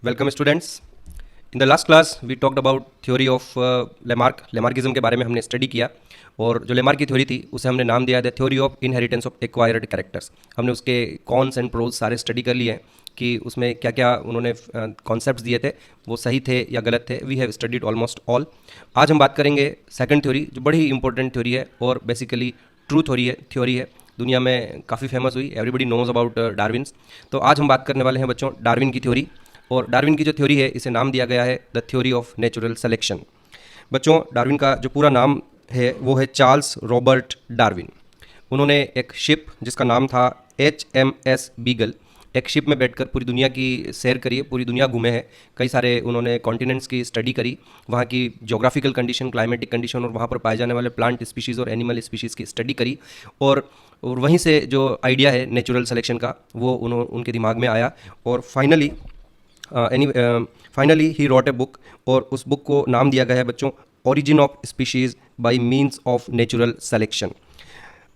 Welcome students. In the last class we talked about theory of Lamarck. Lamarckism के बारे में हमने study किया और जो लेमार्क की थ्योरी थी उसे हमने नाम दिया था theory of inheritance of acquired characters. हमने उसके कॉन्स एंड प्रोज सारे स्टडी कर लिए हैं कि उसमें क्या क्या उन्होंने कॉन्सेप्ट्स दिए थे वो सही थे या गलत थे। We have studied almost all. आज हम बात करेंगे सेकंड थ्योरी जो बड़ी ही इंपॉर्टेंट थ्योरी है और बेसिकली ट्रू थ्योरी है, दुनिया में काफ़ी फेमस हुई, एवरीबडी नोज अबाउट डार्विन्स। तो आज हम बात करने वाले हैं बच्चों डार्विन की थ्योरी, और डार्विन की जो थ्योरी है इसे नाम दिया गया है the theory of natural selection. बच्चों डार्विन का जो पूरा नाम है वो है चार्ल्स रॉबर्ट डार्विन। उन्होंने एक शिप जिसका नाम था HMS बीगल, एक शिप में बैठकर पूरी दुनिया की सैर करी है, पूरी दुनिया घूमे हैं, कई सारे उन्होंने कॉन्टिनेंट्स की स्टडी करी, वहाँ की जोग्राफिकल कंडीशन, क्लाइमेटिक कंडीशन और वहाँ पर पाए जाने वाले प्लांट स्पीशीज़ और एनिमल स्पीशीज़ की स्टडी करी, और वहीं से जो आइडिया है नेचुरल सिलेक्शन का वो उनके दिमाग में आया। और finally he wrote a book, और उस बुक को नाम दिया गया है बच्चों origin of species by means of natural selection.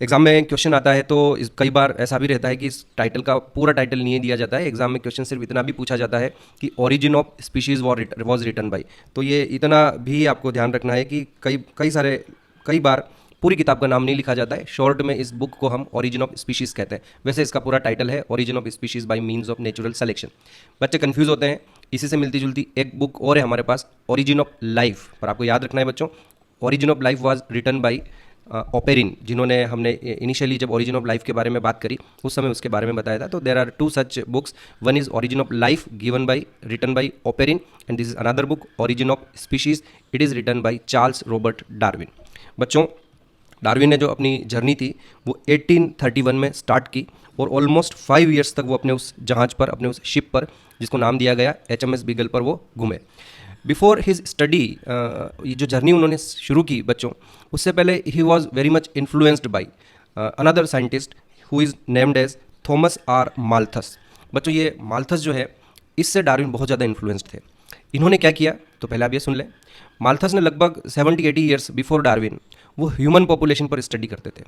Exam में क्वेश्चन आता है तो कई बार ऐसा भी रहता है कि इस टाइटल का पूरा टाइटल नहीं दिया जाता है, एग्जाम में क्वेश्चन सिर्फ इतना भी पूछा जाता है कि origin of species was written by. तो ये इतना भी आपको ध्यान रखना है कि कई बार पूरी किताब का नाम नहीं लिखा जाता है, शॉर्ट में इस बुक को हम ओरिजिन ऑफ स्पीशीज़ कहते हैं। वैसे इसका पूरा टाइटल है origin of species by means of natural selection. बच्चे कंफ्यूज होते हैं, इसी से मिलती जुलती एक बुक और है हमारे पास ओरिजिन ऑफ लाइफ, पर आपको याद रखना है बच्चों origin of life was written by Oparin, जिन्होंने हमने इनिशियली जब ओरिजिन ऑफ लाइफ के बारे में बात करी उस समय उसके बारे में बताया था। तो there are two such books, one is origin of life written by Oparin, and this is another book origin of species, it is written by Charles Robert Darwin. बच्चों डार्विन ने जो अपनी जर्नी थी वो 1831 में स्टार्ट की और almost 5 years तक वो अपने उस जहाज़ पर, अपने उस शिप पर जिसको नाम दिया गया HMS बीगल पर वो घूमे। बिफोर हिज स्टडी, ये जो जर्नी उन्होंने शुरू की बच्चों, उससे पहले ही was very much influenced by another scientist who is named as Thomas R Malthus. बच्चों ये माल्थस जो है इससे डार्विन बहुत ज़्यादा इन्फ्लुएंस्ड थे। इन्होंने क्या किया तो पहले आप ये सुन लें। माल्थस ने लगभग 70-80 ईयर्स बिफोर डार्विन वो ह्यूमन पॉपुलेशन पर स्टडी करते थे,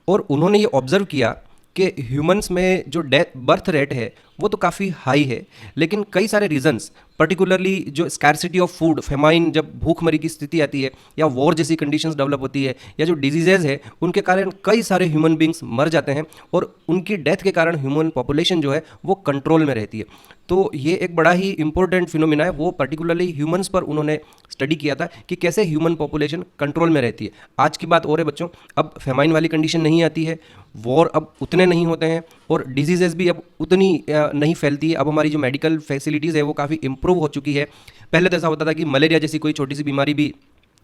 और उन्होंने ये ऑब्जर्व किया कि ह्यूमंस में जो बर्थ रेट है वो तो काफ़ी हाई है, लेकिन कई सारे रीजंस, पर्टिकुलरली जो स्कैरसिटी ऑफ फूड, फेमाइन, जब भूखमरी की स्थिति आती है या वॉर जैसी कंडीशंस डेवलप होती है या जो डिजीजेज है उनके कारण कई सारे ह्यूमन बींग्स मर जाते हैं, और उनकी डेथ के कारण ह्यूमन पॉपुलेशन जो है वो कंट्रोल में रहती है। तो ये एक बड़ा ही इंपॉर्टेंट फिनोमिना है, वो पर्टिकुलरली ह्यूमंस पर उन्होंने स्टडी किया था कि कैसे ह्यूमन पॉपुलेशन कंट्रोल में रहती है। आज की बात और है बच्चों, अब फेमाइन वाली कंडीशन नहीं आती है, वॉर अब उतने नहीं होते हैं, और डिजीजेज भी अब उतनी नहीं फैलती है। अब हमारी जो मेडिकल फैसिलिटीज़ है वो काफ़ी इंप्रूव हो चुकी है। पहले तो ऐसा होता था कि मलेरिया जैसी कोई छोटी सी बीमारी भी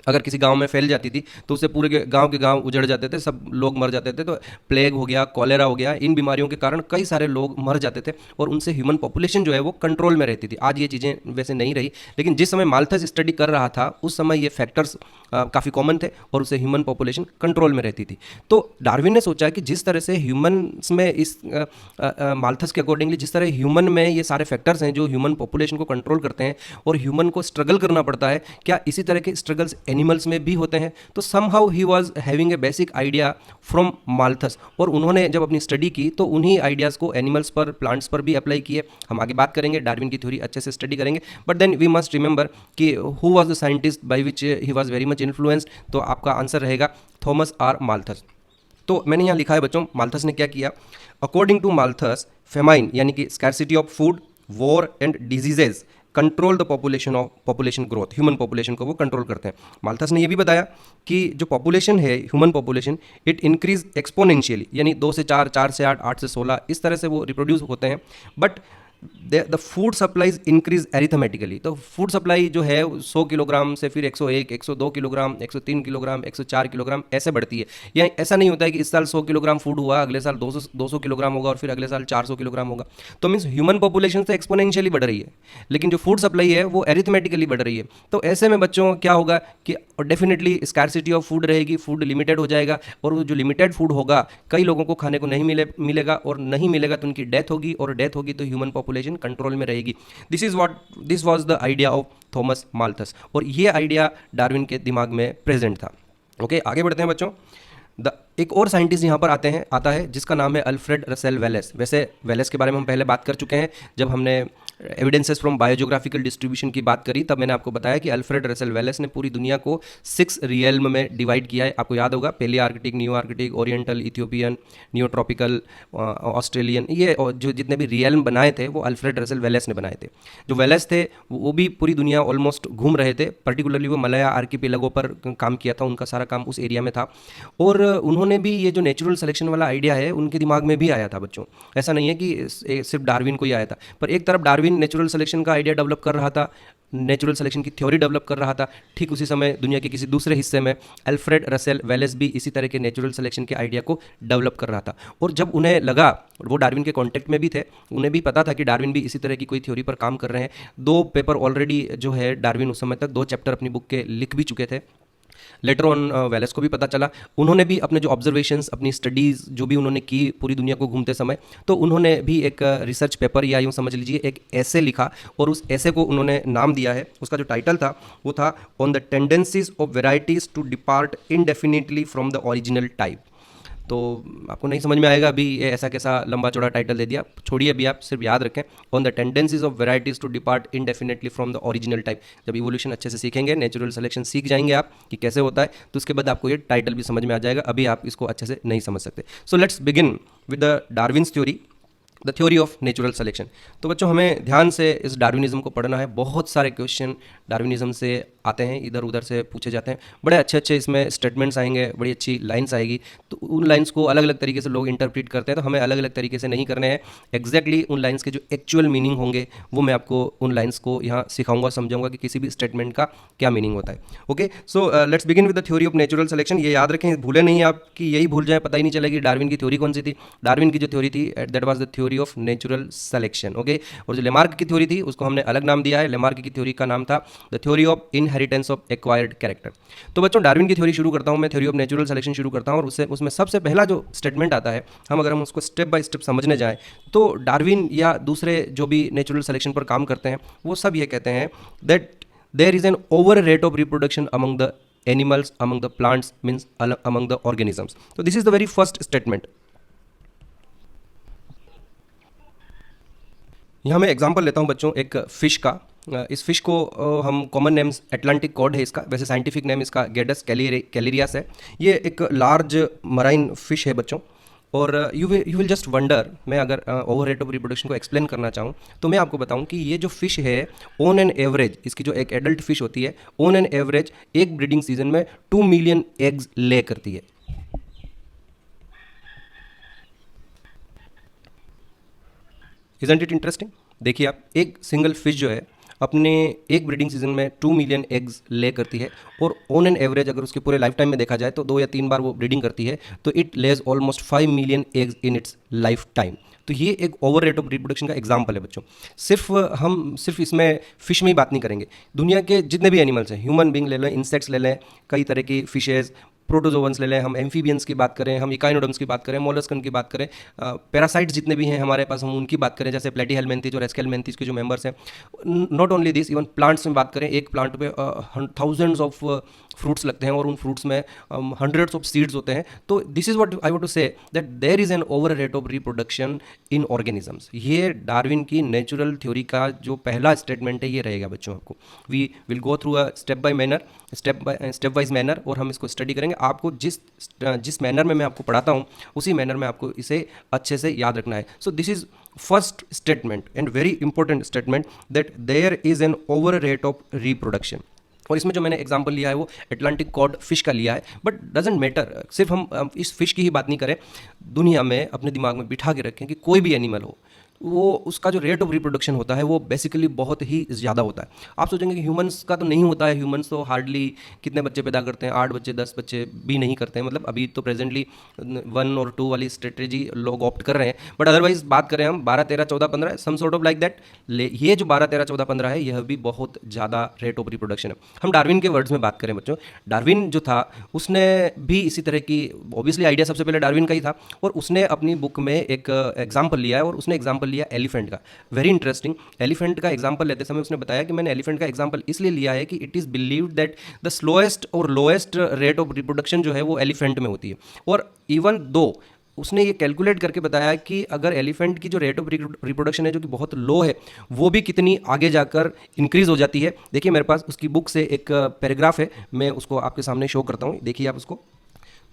अगर किसी गांव में फैल जाती थी तो उससे पूरे के गांव उजड़ जाते थे, सब लोग मर जाते थे। तो प्लेग हो गया, कॉलेरा हो गया, इन बीमारियों के कारण कई सारे लोग मर जाते थे और उनसे ह्यूमन पॉपुलेशन जो है वो कंट्रोल में रहती थी। आज ये चीज़ें वैसे नहीं रही, लेकिन जिस समय माल्थस स्टडी कर रहा था उस समय ये फैक्टर्स काफ़ी कॉमन थे और उससे ह्यूमन पॉपुलेशन कंट्रोल में रहती थी। तो डार्विन ने सोचा कि जिस तरह से ह्यूमन्स में इस माल्थस के अकॉर्डिंगली जिस तरह ह्यूमन में ये सारे फैक्टर्स हैं जो ह्यूमन पॉपुलेशन को कंट्रोल करते हैं और ह्यूमन को स्ट्रगल करना पड़ता है, क्या इसी तरह के स्ट्रगल्स एनिमल्स में भी होते हैं? तो somehow he was having a basic idea from Malthus, और उन्होंने जब अपनी स्टडी की तो उन्हीं आइडियाज़ को एनिमल्स पर, प्लांट्स पर भी अप्लाई किए। हम आगे बात करेंगे, डार्विन की थ्योरी अच्छे से स्टडी करेंगे, but then we must remember कि who was the scientist by which he was very much influenced. तो आपका आंसर रहेगा थॉमस आर माल्थस। तो मैंने यहाँ लिखा है बच्चों माल्थस ने क्या किया। अकॉर्डिंग टू माल्थस फेमाइन यानी कि scarcity of food, war and diseases control the population growth, human population को वो कंट्रोल करते हैं। माल्थस ने ये भी बताया कि जो पॉपुलेशन है human population it increase exponentially, यानी 2 से 4, 4 से 8, 8 से 16 इस तरह से वो रिप्रोड्यूस होते हैं, but the food supplies increase arithmetically. तो फूड सप्लाई जो है 100 किलोग्राम से फिर 101, 102 किलोग्राम, 103 किलोग्राम, 104 किलोग्राम ऐसे बढ़ती है। या ऐसा नहीं होता है कि इस साल 100 किलोग्राम फूड हुआ, अगले साल 200 किलोग्राम होगा और फिर अगले साल 400 किलोग्राम होगा। तो मीन्स ह्यूमन पॉपुलेशन से एक्सपोनेंशियली बढ़ रही है, लेकिन जो फूड सप्लाई है वो एरिथमेटिकली बढ़ रही है। तो ऐसे में बच्चों क्या होगा कि डेफिनेटली स्कैरसिटी ऑफ फूड रहेगी, फूड लिमिटेड हो जाएगा, और वो जो लिमिटेड फूड होगा कई लोगों को खाने को नहीं मिलेगा, और नहीं मिलेगा तो उनकी डेथ होगी, और डेथ होगी तो ह्यूमन पॉपुलेशन कंट्रोल में रहेगी। This was the idea of Thomas Malthus, और ये आइडिया डार्विन के दिमाग में प्रेजेंट था। ओके, आगे बढ़ते हैं बच्चों। एक और साइंटिस्ट यहाँ पर आता है जिसका नाम है अल्फ्रेड रसेल वेलेस। वैसे वेलेस के बारे में हम पहले बात कर चुके हैं जब हमने एविडेंसेस फ्रॉम बायोजियोग्राफिकल डिस्ट्रीब्यूशन की बात करी, तब मैंने आपको बताया कि अल्फ्रेड रसेल वेलेस ने पूरी दुनिया को 6 रियल्म में डिवाइड किया है। आपको याद होगा, पहले Arctic, new Arctic, oriental, Ethiopian, new tropical, Australian, ये जो जितने भी रियल्म बनाए थे वो अल्फ्रेड रसेल वेलेस ने बनाए थे। जो वेलेस थे वो भी पूरी दुनिया ऑलमोस्ट घूम रहे थे, पर्टिकुलरली वो मलया आर्किपेलागो पर काम किया था, उनका सारा काम उस एरिया में था। और उन्होंने भी ये जो नेचुरल सिलेक्शन वाला आइडिया है उनके दिमाग में भी आया था बच्चों। ऐसा नहीं है कि सिर्फ डार्विन को ही आया था, पर एक तरफ डार्विन नेचुरल सिलेक्शन का आइडिया डेवलप कर रहा था, नेचुरल सिलेक्शन की थ्योरी डेवलप कर रहा था, ठीक उसी समय दुनिया के किसी दूसरे हिस्से में अल्फ्रेड रसेल वेलेस भी इसी तरह के नेचुरल सिलेक्शन के आइडिया को डेवलप कर रहा था। और जब उन्हें लगा, वो डार्विन के कॉन्टेक्ट में भी थे, उन्हें भी पता था कि डार्विन भी इसी तरह की कोई थ्योरी पर काम कर रहे हैं। 2 पेपर ऑलरेडी जो है डार्विन उस समय तक 2 चैप्टर अपनी बुक के लिख भी चुके थे। लेटर ऑन वेलेस को भी पता चला, उन्होंने भी अपने जो ऑब्जर्वेशंस, अपनी स्टडीज़ जो भी उन्होंने की पूरी दुनिया को घूमते समय, तो उन्होंने भी एक रिसर्च पेपर या यूँ समझ लीजिए एक ऐसे लिखा, और उस ऐसे को उन्होंने नाम दिया है, उसका जो टाइटल था वो था on the tendencies of varieties to depart indefinitely from the original type. तो आपको नहीं समझ में आएगा अभी ये ऐसा कैसा लंबा चौड़ा टाइटल दे दिया, छोड़िए, अभी आप सिर्फ याद रखें on the tendencies of varieties to depart indefinitely from the original type. जब इवोल्यूशन अच्छे से सीखेंगे, नेचुरल सिलेक्शन सीख जाएंगे आप कि कैसे होता है, तो उसके बाद आपको ये टाइटल भी समझ में आ जाएगा, अभी आप इसको अच्छे से नहीं समझ सकते। So let's begin with the Darwin's theory, the theory of natural selection. तो बच्चों हमें ध्यान से इस डार्विनिज्म को पढ़ना है। बहुत सारे क्वेश्चन डार्विनिज्म से आते हैं, इधर उधर से पूछे जाते हैं, बड़े अच्छे अच्छे इसमें स्टेटमेंट्स आएंगे, बड़ी अच्छी लाइन्स आएगी, तो उन लाइन्स को अलग अलग तरीके से लोग इंटरप्रेट करते हैं, तो हमें अलग अलग तरीके से नहीं करने हैं। एग्जैक्टली उन लाइन्स के जो एक्चुअल मीनिंग होंगे वो मैं आपको उन लाइन्स को यहाँ सिखाऊंगा, समझाऊंगा कि किसी भी स्टेटमेंट का क्या मीनिंग होता है। Okay, so let's begin with the theory of natural selection. ये याद रखें, भूले नहीं आप कि यही भूल जाए, पता ही नहीं चलेगी डार्विन की थ्योरी कौन सी थी। डार्विन की जो थ्योरी थी that was the theory of natural selection. Okay, और जो लेमार्क की थ्योरी थी उसको हमने अलग नाम दिया है। लेमार्क की थ्योरी का नाम था the theory of inheritance of acquired character. तो बच्चों डार्विन की थ्योरी शुरू करता हूं मैं, थ्योरी ऑफ नेचुरल सिलेक्शन शुरू करता हूं, और उसमें सबसे पहला जो स्टेटमेंट आता है, अगर हम उसको स्टेप बाय स्टेप समझने जाएं, तो डार्विन या दूसरे जो भी नेचुरल सिलेक्शन पर काम करते हैं वो सब ये कहते हैं that there is an over rate of reproduction among the animals, among the plants, means among the organisms. तो this is the very first statement. यहाँ मैं एग्जांपल लेता हूँ बच्चों एक फ़िश का। इस फिश को हम कॉमन नेम्स एटलांटिक कॉड है इसका, वैसे साइंटिफिक नेम इसका गेडस कैलेरियास है। ये एक लार्ज मराइन फिश है बच्चों, और यू विल जस्ट वंडर, मैं अगर ओवर रेट ऑफ रिप्रोडक्शन को एक्सप्लेन करना चाहूँ तो मैं आपको बताऊँ कि ये जो फिश है ऑन एन एवरेज, इसकी जो एक एडल्ट फिश होती है ऑन एन एवरेज एक ब्रीडिंग सीजन में 2 मिलियन एग्स ले करती है। Isn't it interesting? देखिए आप, एक सिंगल फिश जो है अपने एक ब्रीडिंग सीजन में 2 मिलियन एग्स ले करती है, और ऑन एन एवरेज अगर उसके पूरे लाइफ टाइम में देखा जाए तो 2 या 3 बार वो ब्रीडिंग करती है, तो it Lay's almost 5 million eggs in its life time. तो ये एक ओवर रेट ऑफ रिप्रोडक्शन का एग्जाम्पल है बच्चों। हम सिर्फ इसमें फिश में ही बात नहीं करेंगे, दुनिया के जितने भी एनिमल्स हैं, ह्यूमन बींग ले लें, इंसेक्ट्स ले लें, कई तरह की फिशेज़, प्रोटोजोवंस ले लें, हम एम्फीबियंस की बात करें, हम इकाइनोडर्म्स की बात करें, मोलस्कन की बात करें, पैरासाइट्स जितने भी हैं हमारे पास हम उनकी बात करें, जैसे प्लेटीहेलमिन्थीज और एस्केलमिन्थीज के जो मेंबर्स हैं। Not only this, even plants में बात करें, एक प्लांट पे थाउजेंड्स ऑफ फ्रूट्स लगते हैं और उन फ्रूट्स में हंड्रेड्स ऑफ सीड्स होते हैं। तो this is what I want to say, that there is an over rate of reproduction in organisms. ये डार्विन की नेचुरल थ्योरी का जो पहला स्टेटमेंट है ये रहेगा बच्चों। आपको we will go through a step wise manner, और हम इसको स्टडी करेंगे। आपको जिस मैनर में मैं आपको पढ़ाता हूँ उसी मैनर में आपको इसे अच्छे से याद रखना है। So this is first statement and very important statement, that there is an over rate of reproduction. और इसमें जो मैंने एग्जांपल लिया है वो एटलांटिक कॉड फिश का लिया है, बट डजेंट मैटर, सिर्फ हम इस फिश की ही बात नहीं करें, दुनिया में अपने दिमाग में बिठा के रखें कि कोई भी एनिमल हो, वो उसका जो रेट ऑफ रिप्रोडक्शन होता है वो बेसिकली बहुत ही ज़्यादा होता है। आप सोचेंगे कि ह्यूमंस का तो नहीं होता है, ह्यूमंस तो हार्डली कितने बच्चे पैदा करते हैं, 8 बच्चे 10 बच्चे भी नहीं करते हैं, मतलब अभी तो प्रेजेंटली 1 और 2 वाली स्ट्रेटेजी लोग ऑप्ट कर रहे हैं, बट अदरवाइज बात करें हम 12 13 14 15 some sort of like that, ये जो 12 13 14 15 है यह भी बहुत ज़्यादा रेट ऑफ रिप्रोडक्शन है। हम डार्विन के वर्ड्स में बात करें बच्चों, डार्विन जो था उसने भी इसी तरह की, ऑब्वियसली आइडिया सबसे पहले डार्विन का ही था, और उसने अपनी बुक में एक एग्जाम्पल लिया है, और उसने एग्जाम्पल लिया एलिफेंट का। वेरी इंटरेस्टिंग, एलिफेंट का एग्जांपल लेते समय उसने बताया कि मैंने एलिफेंट का एग्जांपल इसलिए लिया है कि it is believed that the slowest और लोएस्ट रेट ऑफ रिप्रोडक्शन जो है वो एलिफेंट में होती है, और इवन दो उसने ये कैलकुलेट करके बताया कि अगर एलिफेंट की जो रेट ऑफ रिप्रोडक्शन है जो कि बहुत लो है, वो भी कितनी आगे जाकर इंक्रीज हो जाती है। देखिए मेरे पास उसकी बुक से एक पैराग्राफ है, मैं उसको आपके सामने शो करता हूँ, देखिए आप उसको।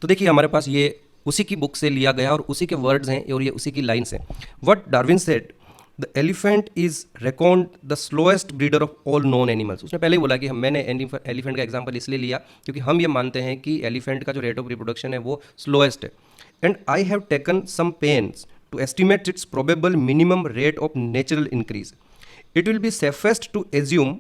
तो देखिए हमारे पास ये उसी की बुक से लिया गया और उसी के वर्ड्स हैं और ये उसी की लाइन्स हैं। What Darwin said, the elephant is record the slowest breeder of all non animals. उसने पहले ही बोला कि मैंने एलिफेंट का एग्जाम्पल इसलिए लिया क्योंकि हम ये मानते हैं कि एलिफेंट का जो रेट ऑफ रिप्रोडक्शन है वो स्लोएस्ट है। And I have taken some pains to estimate its probable minimum rate of natural increase. It will be safest to assume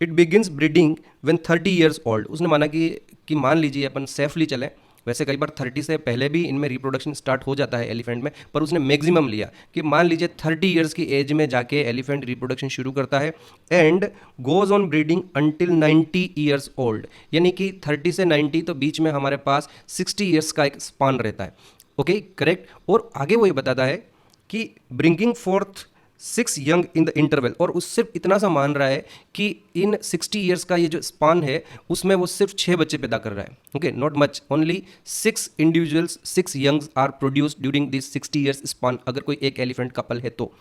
it begins breeding when 30 years old. उसने माना कि मान लीजिए अपन safely चलें, वैसे कई बार 30 से पहले भी इनमें रिप्रोडक्शन स्टार्ट हो जाता है एलिफेंट में, पर उसने मैक्सिमम लिया कि मान लीजिए 30 ईयर्स की एज में जाके एलिफेंट रिप्रोडक्शन शुरू करता है and goes on breeding until 90 years old. यानी कि 30 से 90 तो बीच में हमारे पास 60 ईयर्स का एक स्पान रहता है। Okay correct. और आगे वो ये बताता है कि bringing fourth 6 young in the interval, और उस सिर्फ इतना सा मान रहा है कि इन 60 ईयर्स का ये जो स्पान है उसमें वो सिर्फ 6 बच्चे पैदा कर रहा है। Okay not much, only 6 individuals 6 youngs are produced during this 60 years span, अगर कोई एक एलिफेंट कपल है तो।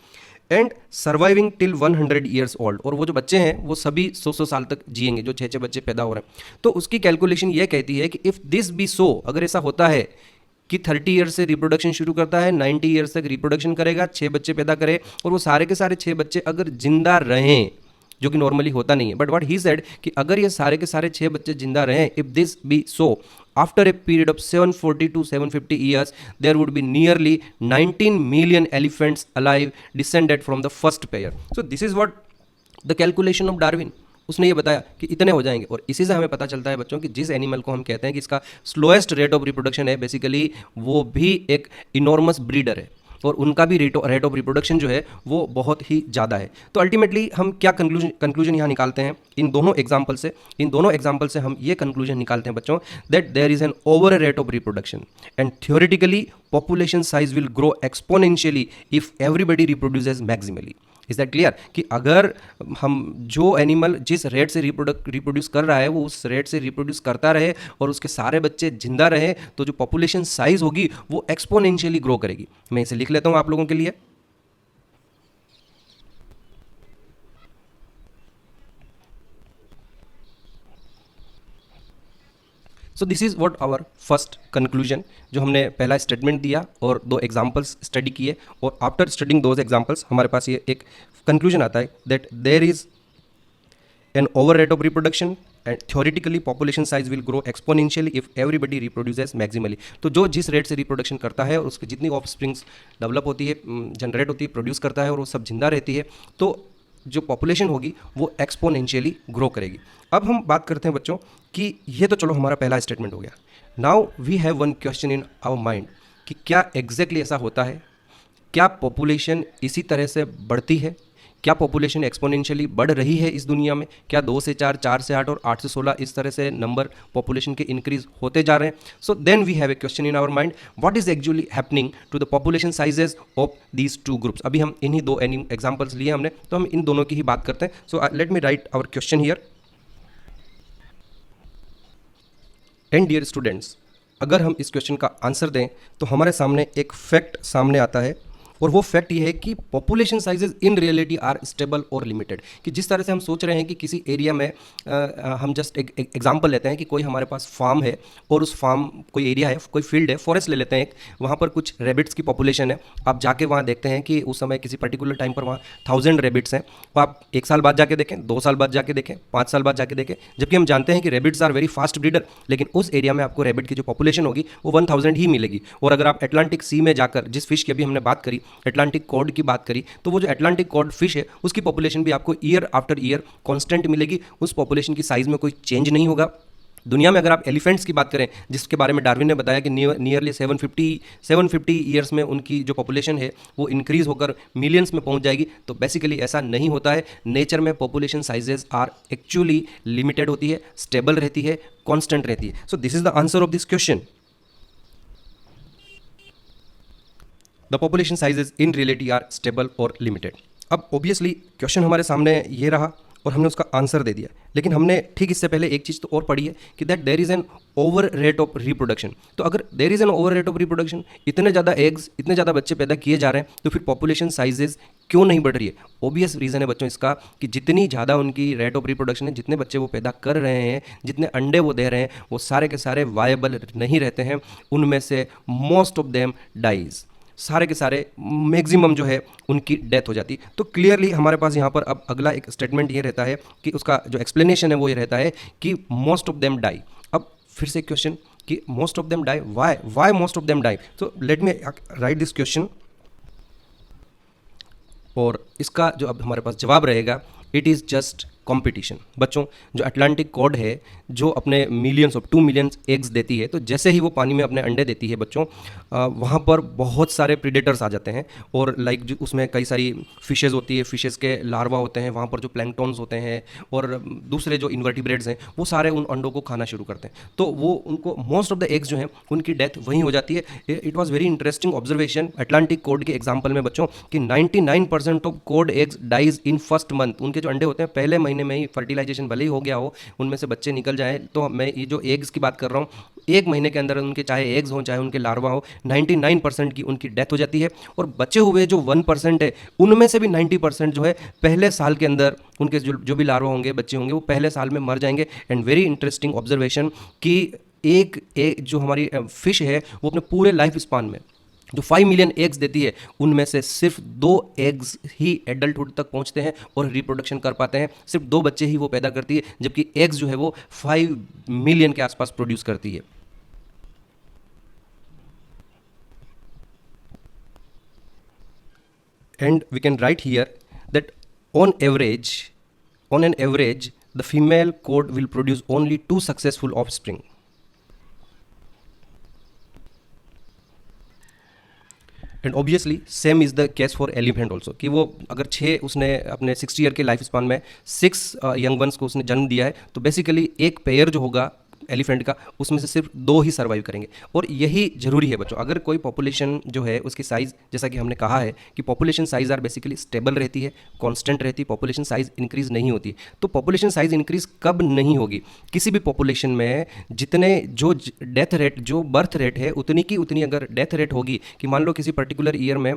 And surviving till 100 years old, और वो जो बच्चे हैं वो सभी 100 साल तक जिएंगे, जो 6 बच्चे पैदा हो रहे हैं। तो उसकी कैलकुलेशन ये कहती है कि इफ़ दिस बी सो, अगर ऐसा होता है कि 30 ईयर्स से रिप्रोडक्शन शुरू करता है, 90 ईयर्स तक रिप्रोडक्शन करेगा, 6 बच्चे पैदा करे, और वो सारे के सारे 6 बच्चे अगर जिंदा रहें, जो कि नॉर्मली होता नहीं है, बट व्हाट ही सेड कि अगर ये सारे के सारे 6 बच्चे जिंदा रहें, if this be so, after a period of 740 to 750 years there would be nearly 19 million elephants alive descended from the first pair. So this is what the calculation of Darwin, उसने ये बताया कि इतने हो जाएंगे। और इसी से हमें पता चलता है बच्चों कि जिस एनिमल को हम कहते हैं कि इसका स्लोएस्ट रेट ऑफ रिप्रोडक्शन है, बेसिकली वो भी एक इनॉर्मस ब्रीडर है और उनका भी रेट ऑफ रिप्रोडक्शन जो है वो बहुत ही ज़्यादा है। तो अल्टीमेटली हम क्या कंक्लूजन यहाँ निकालते हैं इन दोनों एग्जाम्पल से हम ये कंक्लूजन निकालते हैं बच्चों, that there is an over rate of reproduction and theoretically population size will grow exponentially if everybody reproduces maximally. Is that clear कि अगर हम जो एनिमल जिस रेट से रिप्रोड्यूस कर रहा है वो उस रेट से रिप्रोड्यूस करता रहे और उसके सारे बच्चे जिंदा रहे, तो जो पॉपुलेशन साइज होगी वो एक्सपोनेंशियली ग्रो करेगी। मैं इसे लिख लेता हूं आप लोगों के लिए। So this is what our first conclusion, जो हमने पहला स्टेटमेंट दिया और 2 एग्जाम्पल्स स्टडी किए, और आफ्टर स्टडिंग दोज एग्जाम्पल्स हमारे पास ये एक कंक्लूजन आता है that there is an over rate of reproduction and theoretically population size will grow exponentially if everybody reproduces maximally. तो जो जिस रेट से रिप्रोडक्शन करता है और उसकी जितनी ऑफ स्प्रिंग्स डेवलप होती है, जनरेट होती है, प्रोड्यूस करता है और वो सब जिंदा रहती है, तो जो पॉपुलेशन होगी वो एक्सपोनेंशियली ग्रो करेगी। अब हम बात करते हैं बच्चों कि ये तो चलो हमारा पहला स्टेटमेंट हो गया। Now we have one question in our mind कि क्या एग्जैक्टली ऐसा होता है? क्या पॉपुलेशन इसी तरह से बढ़ती है? क्या पॉपुलेशन एक्सपोनेंशियली बढ़ रही है इस दुनिया में? क्या 2 से 4, 4 से 8 और 8 से 16 इस तरह से नंबर पॉपुलेशन के इंक्रीज होते जा रहे हैं? So then we have a question in our mind, what is actually happening to the population sizes of these 2 groups. अभी हम इन्हीं 2 एग्जाम्पल्स लिए हमने, तो हम इन दोनों की ही बात करते हैं। So let me write our question here. And dear students, अगर हम इस क्वेश्चन का आंसर दें तो हमारे सामने एक फैक्ट सामने आता है, और वो फैक्ट ये है कि population sizes in reality are stable और लिमिटेड। कि जिस तरह से हम सोच रहे हैं कि किसी एरिया में हम जस्ट एक एग्जांपल लेते हैं कि कोई हमारे पास फार्म है और उस फार्म कोई एरिया है, कोई फील्ड है, फॉरेस्ट ले लेते हैं एक, वहाँ पर कुछ रेबिट्स की पॉपुलेशन है। आप जाके वहाँ देखते हैं कि उस समय किसी पर्टिकुलर टाइम पर वहाँ 1000 रेबिट्स हैं, तो आप 1 साल बाद जाके देखें, 2 साल बाद जाके देखें, 5 साल बाद जाके देखें, जबकि हम जानते हैं कि rabbits are very fast breeder, लेकिन उस एरिया में आपको रेबिट की जो पॉपुलेशन होगी वो 1000 ही मिलेगी। और अगर आप अटलांटिक सी में जाकर, जिस फिश की अभी हमने बात करी, अटलांटिक कॉड की बात करी, तो वो जो अटलांटिक कॉड फिश है उसकी पॉपुलेशन भी आपको ईयर आफ्टर ईयर कांस्टेंट मिलेगी, उस पॉपुलेशन की साइज में कोई चेंज नहीं होगा। दुनिया में अगर आप एलिफेंट्स की बात करें, जिसके बारे में डार्विन ने बताया कि नियरली 750 ईयर्स में उनकी जो पॉपुलेशन है वो इंक्रीज होकर मिलियंस में पहुंच जाएगी, तो बेसिकली ऐसा नहीं होता है। नेचर में population sizes are actually limited होती है, स्टेबल रहती है, कांस्टेंट रहती है। So this is the answer of this question. The population sizes in reality are stable और लिमिटेड। अब ऑब्वियसली क्वेश्चन हमारे सामने ये रहा, और हमने उसका आंसर दे दिया। लेकिन हमने ठीक इससे पहले एक चीज़ तो और पढ़ी है कि that there is an over rate of reproduction. तो अगर there is an over rate of reproduction, इतने ज़्यादा एग्स, इतने ज़्यादा बच्चे पैदा किए जा रहे हैं, तो फिर पॉपुलेशन साइजेज क्यों नहीं बढ़ रही है? ऑब्वियस रीज़न है बच्चों इसका कि जितनी ज़्यादा उनकी रेट ऑफ रिप्रोडक्शन है, जितने बच्चे वो पैदा कर रहे हैं, जितने अंडे वो दे रहे हैं, वो सारे के सारे वायबल नहीं रहते हैं। उनमें से मोस्ट ऑफ देम डाइज, सारे के सारे मैक्सिमम जो है उनकी डेथ हो जाती है। तो क्लियरली हमारे पास यहाँ पर अब अगला एक स्टेटमेंट ये रहता है कि उसका जो एक्सप्लेनेशन है वो ये रहता है कि मोस्ट ऑफ देम डाई। अब फिर से क्वेश्चन कि most of them die, why most of them die? तो let me write this question, और इसका जो अब हमारे पास जवाब रहेगा, इट इज़ जस्ट कंपटीशन। बच्चों, जो अटलांटिक कॉड है जो अपने मिलियंस ऑफ 2 मिलियन एग्स देती है, तो जैसे ही वो पानी में अपने अंडे देती है बच्चों, वहाँ पर बहुत सारे प्रीडेटर्स आ जाते हैं, और लाइक उसमें कई सारी फिशेज़ होती है, फिशेज़ के लार्वा होते हैं, वहाँ पर जो प्लैंक्टॉन्स होते हैं और दूसरे जो इन्वर्टिब्रेट्स हैं, वो सारे उन अंडों को खाना शुरू करते हैं। तो वो उनको मोस्ट ऑफ द एग्स जो हैं उनकी डेथ वहीं हो जाती है। It was very interesting observation Atlantic cod के एग्जाम्पल में बच्चों कि 99% of cod eggs dies in first month. उनके जो अंडे होते हैं पहले महीने में ही फर्टिलाइजेशन भले ही हो गया हो, उनमें से बच्चे निकल जाए, तो मैं ये जो एग्स की बात कर रहा हूँ, एक महीने के अंदर उनके चाहे एग्स हों चाहे उनके लार्वा हो, 99% की उनकी डेथ हो जाती है। और बचे हुए जो 1% है, उनमें से भी 90% जो है पहले साल के अंदर उनके जो भी लार्वा होंगे, बच्चे होंगे, वो पहले साल में मर जाएंगे। एंड वेरी इंटरेस्टिंग ऑब्जर्वेशन कि एक जो हमारी फिश है वो अपने पूरे लाइफ स्पान में जो 5 मिलियन एग्स देती है, उनमें से सिर्फ 2 एग्स ही एडल्टहुड तक पहुंचते हैं और रिप्रोडक्शन कर पाते हैं। सिर्फ 2 बच्चे ही वो पैदा करती है, जबकि एग्स जो है वो 5 मिलियन के आसपास प्रोड्यूस करती है। And we can write here that on an average the female cod will produce only 2 successful offspring. And obviously same is the case for elephant also, कि वो अगर 6 उसने अपने 60 ईयर के लाइफ स्पान में 6 यंग वंस को उसने जन्म दिया है, तो बेसिकली एक पेयर जो होगा एलिफेंट का, उसमें से सिर्फ 2 ही सर्वाइव करेंगे। और यही जरूरी है बच्चों, अगर कोई पॉपुलेशन जो है उसकी साइज़, जैसा कि हमने कहा है कि population size are basically stable रहती है, कांस्टेंट रहती है, पॉपुलेशन साइज़ इंक्रीज़ नहीं होती। तो पॉपुलेशन साइज़ इंक्रीज़ कब नहीं होगी? किसी भी पॉपुलेशन में जितने जो डेथ रेट, जो बर्थ रेट है, उतनी की उतनी अगर डेथ रेट होगी, कि मान लो किसी पर्टिकुलर ईयर में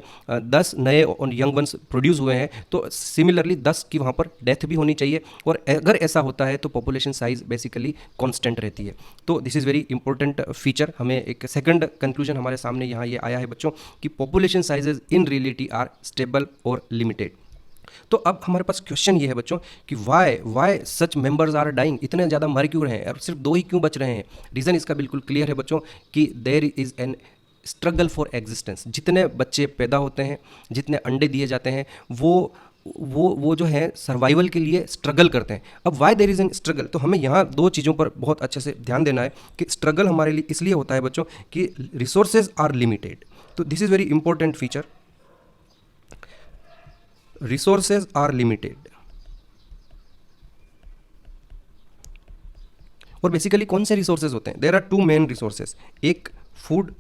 10 नए यंग वंस प्रोड्यूस हुए हैं, तो सिमिलरली 10 की वहाँ पर डेथ भी होनी चाहिए। और अगर ऐसा होता है तो पॉपुलेशन साइज़ बेसिकली कांस्टेंट रहती है। तो this is very important feature. हमें एक सेकंड कंक्लूजन हमारे सामने यहाँ ये आया है बच्चों कि population sizes in reality are stable और लिमिटेड। तो अब हमारे पास क्वेश्चन ये है बच्चों कि why such members are dying, इतने ज़्यादा मर क्यों रहे हैं और सिर्फ 2 ही क्यों बच रहे हैं? रीज़न इसका बिल्कुल क्लियर है बच्चों कि there is an struggle for existence. जितने बच्चे पैदा होते हैं, जितने अंडे दिए जाते हैं, वो जो है सर्वाइवल के लिए स्ट्रगल करते हैं। अब why there is an struggle, तो हमें यहाँ 2 चीज़ों पर बहुत अच्छे से ध्यान देना है कि स्ट्रगल हमारे लिए इसलिए होता है बच्चों कि रिसोर्सेज आर लिमिटेड। तो this is very important feature, resources are limited. और बेसिकली कौन से रिसोर्सेज होते हैं? देयर आर 2 मेन रिसोर्सेज, एक फूड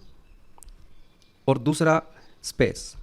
और दूसरा स्पेस।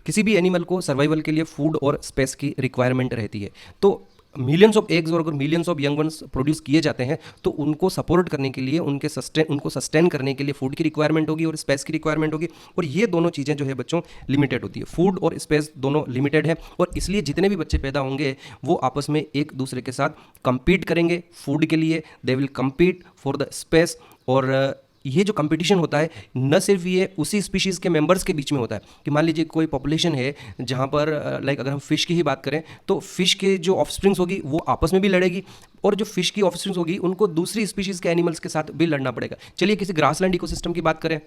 किसी भी एनिमल को सर्वाइवल के लिए फूड और स्पेस की रिक्वायरमेंट रहती है। तो मिलियंस ऑफ एग्स और अगर millions of young ones produce किए जाते हैं, तो उनको सपोर्ट करने के लिए, उनको सस्टेन करने के लिए फूड की रिक्वायरमेंट होगी और स्पेस की रिक्वायरमेंट होगी। और ये दोनों चीज़ें जो है बच्चों लिमिटेड होती है, फूड और स्पेस दोनों लिमिटेड है। और इसलिए जितने भी बच्चे पैदा होंगे वो आपस में एक दूसरे के साथ compete करेंगे फूड के लिए, they will compete for the space. और ये जो कंपटीशन होता है न सिर्फ ये उसी स्पीशीज़ के मेंबर्स के बीच में होता है, कि मान लीजिए कोई पॉपुलेशन है जहाँ पर लाइक अगर हम फिश की ही बात करें, तो फिश के जो ऑफस्प्रिंग्स होगी वो आपस में भी लड़ेगी, और जो फिश की ऑफस्प्रिंग्स होगी उनको दूसरी स्पीशीज़ के एनिमल्स के साथ भी लड़ना पड़ेगा। चलिए किसी ग्रासलैंड इकोसिस्टम की बात करें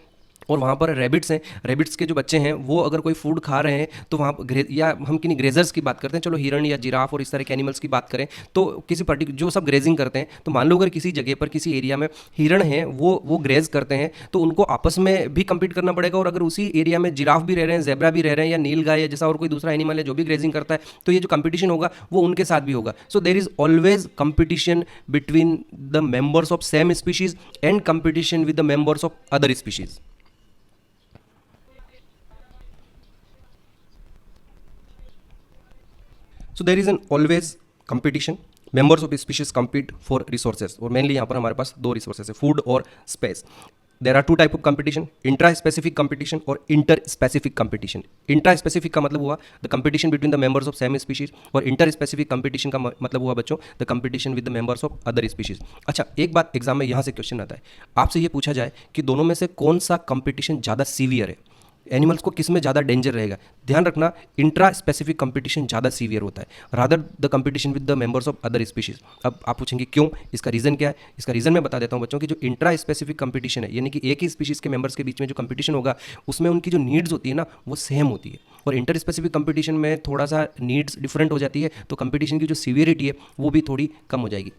और वहाँ पर रैबिट्स हैं, रैबिट्स के जो बच्चे हैं वो अगर कोई फूड खा रहे हैं, तो वहाँ पर या हम किन्हीं ग्रेजर्स की बात करते हैं, चलो हिरण या जिराफ और इस तरह के एनिमल्स की बात करें, तो किसी पर्टिकुलर जो सब ग्रेजिंग करते हैं, तो मान लो अगर किसी जगह पर किसी एरिया में हिरण हैं, वो ग्रेज करते हैं, तो उनको आपस में भी कम्पीट करना पड़ेगा। और अगर उसी एरिया में जिराफ भी रह रहे हैं, जेब्रा भी रह रहे हैं, या नील गाय या जैसा और कोई दूसरा एनिमल है जो भी ग्रेजिंग करता है, तो ये जो कंपटीशन होगा वो उनके साथ भी होगा। So there is always competition between the members of same species and competition with the members of other species. So there is an always competition, members of species compete for resources, और mainly यहाँ पर हमारे पास दो resources है, food और space. There are two type of competition, intraspecific competition और inter specific competition. Intraspecific का मतलब हुआ the competition between the members of same species, और इंटर स्पेसिफिक कंपटीशन का मतलब हुआ बच्चों the competition with the members of other species. अच्छा, एक बात एग्जाम में यहाँ से क्वेश्चन आता है, आपसे ये पूछा जाए कि दोनों में से कौन सा कंपटीशन ज़्यादा सीवियर है, एनिमल्स को किस में ज़्यादा डेंजर रहेगा. ध्यान रखना, इंट्रा स्पेसिफिक कंपटीशन ज़्यादा सीवियर होता है rather the competition with the members of other species. अब आप पूछेंगे क्यों, इसका रीज़न क्या है. इसका रीज़न मैं बता देता हूं बच्चों कि जो इंट्रा स्पेसिफिक कंपटीशन है, यानी कि एक ही स्पीशीज़ के मेंबर्स के बीच में जो कंपटीशन होगा, उसमें उनकी जो नीड्स होती है ना वो सेम होती है, और इंटर स्पेसिफिक कंपटीशन में थोड़ा सा नीड्स डिफरेंट हो जाती है, तो कंपटीशन की जो सीवियरिटी है वो भी थोड़ी कम हो जाएगी.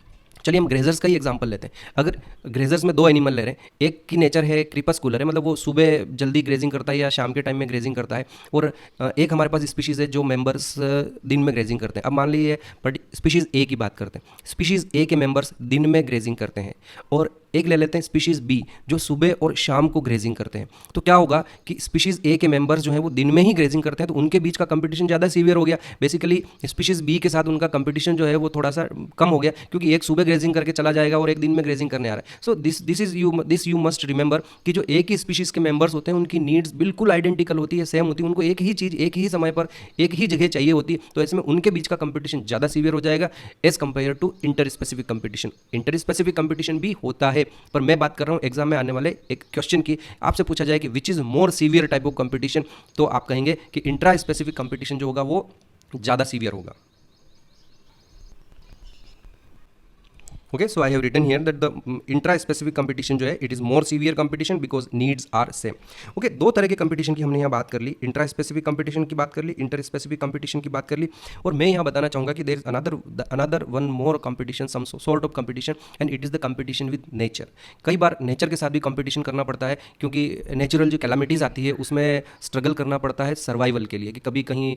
चलिए हम ग्रेजर्स का ही एग्जांपल लेते हैं. अगर ग्रेजर्स में दो एनिमल ले रहे हैं, एक की नेचर है क्रीपस्कुलर है, मतलब वो सुबह जल्दी ग्रेजिंग करता है या शाम के टाइम में ग्रेजिंग करता है, और एक हमारे पास स्पीशीज़ है जो मेंबर्स दिन में ग्रेजिंग करते हैं. अब मान लीजिए बट स्पीशीज़ ए की बात करते हैं, स्पीशीज़ ए के मेंबर्स दिन में ग्रेजिंग करते हैं, और एक ले लेते हैं स्पीशीज़ बी जो सुबह और शाम को ग्रेजिंग करते हैं. तो क्या होगा कि स्पीशीज़ ए के मेंबर्स जो हैं वो दिन में ही ग्रेजिंग करते हैं, तो उनके बीच का कंपटीशन ज़्यादा सीवियर हो गया. बेसिकली स्पीशीज़ बी के साथ उनका कंपटीशन जो है वो थोड़ा सा कम हो गया, क्योंकि एक सुबह ग्रेजिंग करके चला जाएगा और एक दिन में ग्रेजिंग करने आ रहा है. So this you must remember कि जो एक ही स्पीशीज़ के मेंबर्स होते हैं उनकी नीड्स बिल्कुल आइडेंटिकल होती है, सेम होती है, उनको एक ही चीज़ एक ही समय पर एक ही जगह चाहिए होती है. तो ऐसे में उनके बीच का कंपटीशन ज़्यादा सीवियर हो जाएगा as compared to inter specific competition. Inter specific competition भी होता है, पर मैं बात कर रहा हूं एग्जाम में आने वाले एक क्वेश्चन की. आपसे पूछा जाए कि which is more severe type of competition, तो आप कहेंगे कि इंट्रा स्पेसिफिक कंपटीशन जो होगा वो ज़्यादा सीवियर होगा. Okay, so I have written here that the intra-specific competition जो है it is more severe competition because needs are same. Okay, दो तरह के competition की हमने यहाँ बात कर ली, intra-specific competition की बात कर ली, inter-specific competition की बात कर ली, और मैं यहाँ बताना चाहूँगा कि there is another one more competition, some sort of competition, and it is the competition with nature. कई बार nature के साथ भी competition करना पड़ता है, क्योंकि natural जो calamities आती है उसमें struggle करना पड़ता है survival के लिए, कि कभी कहीं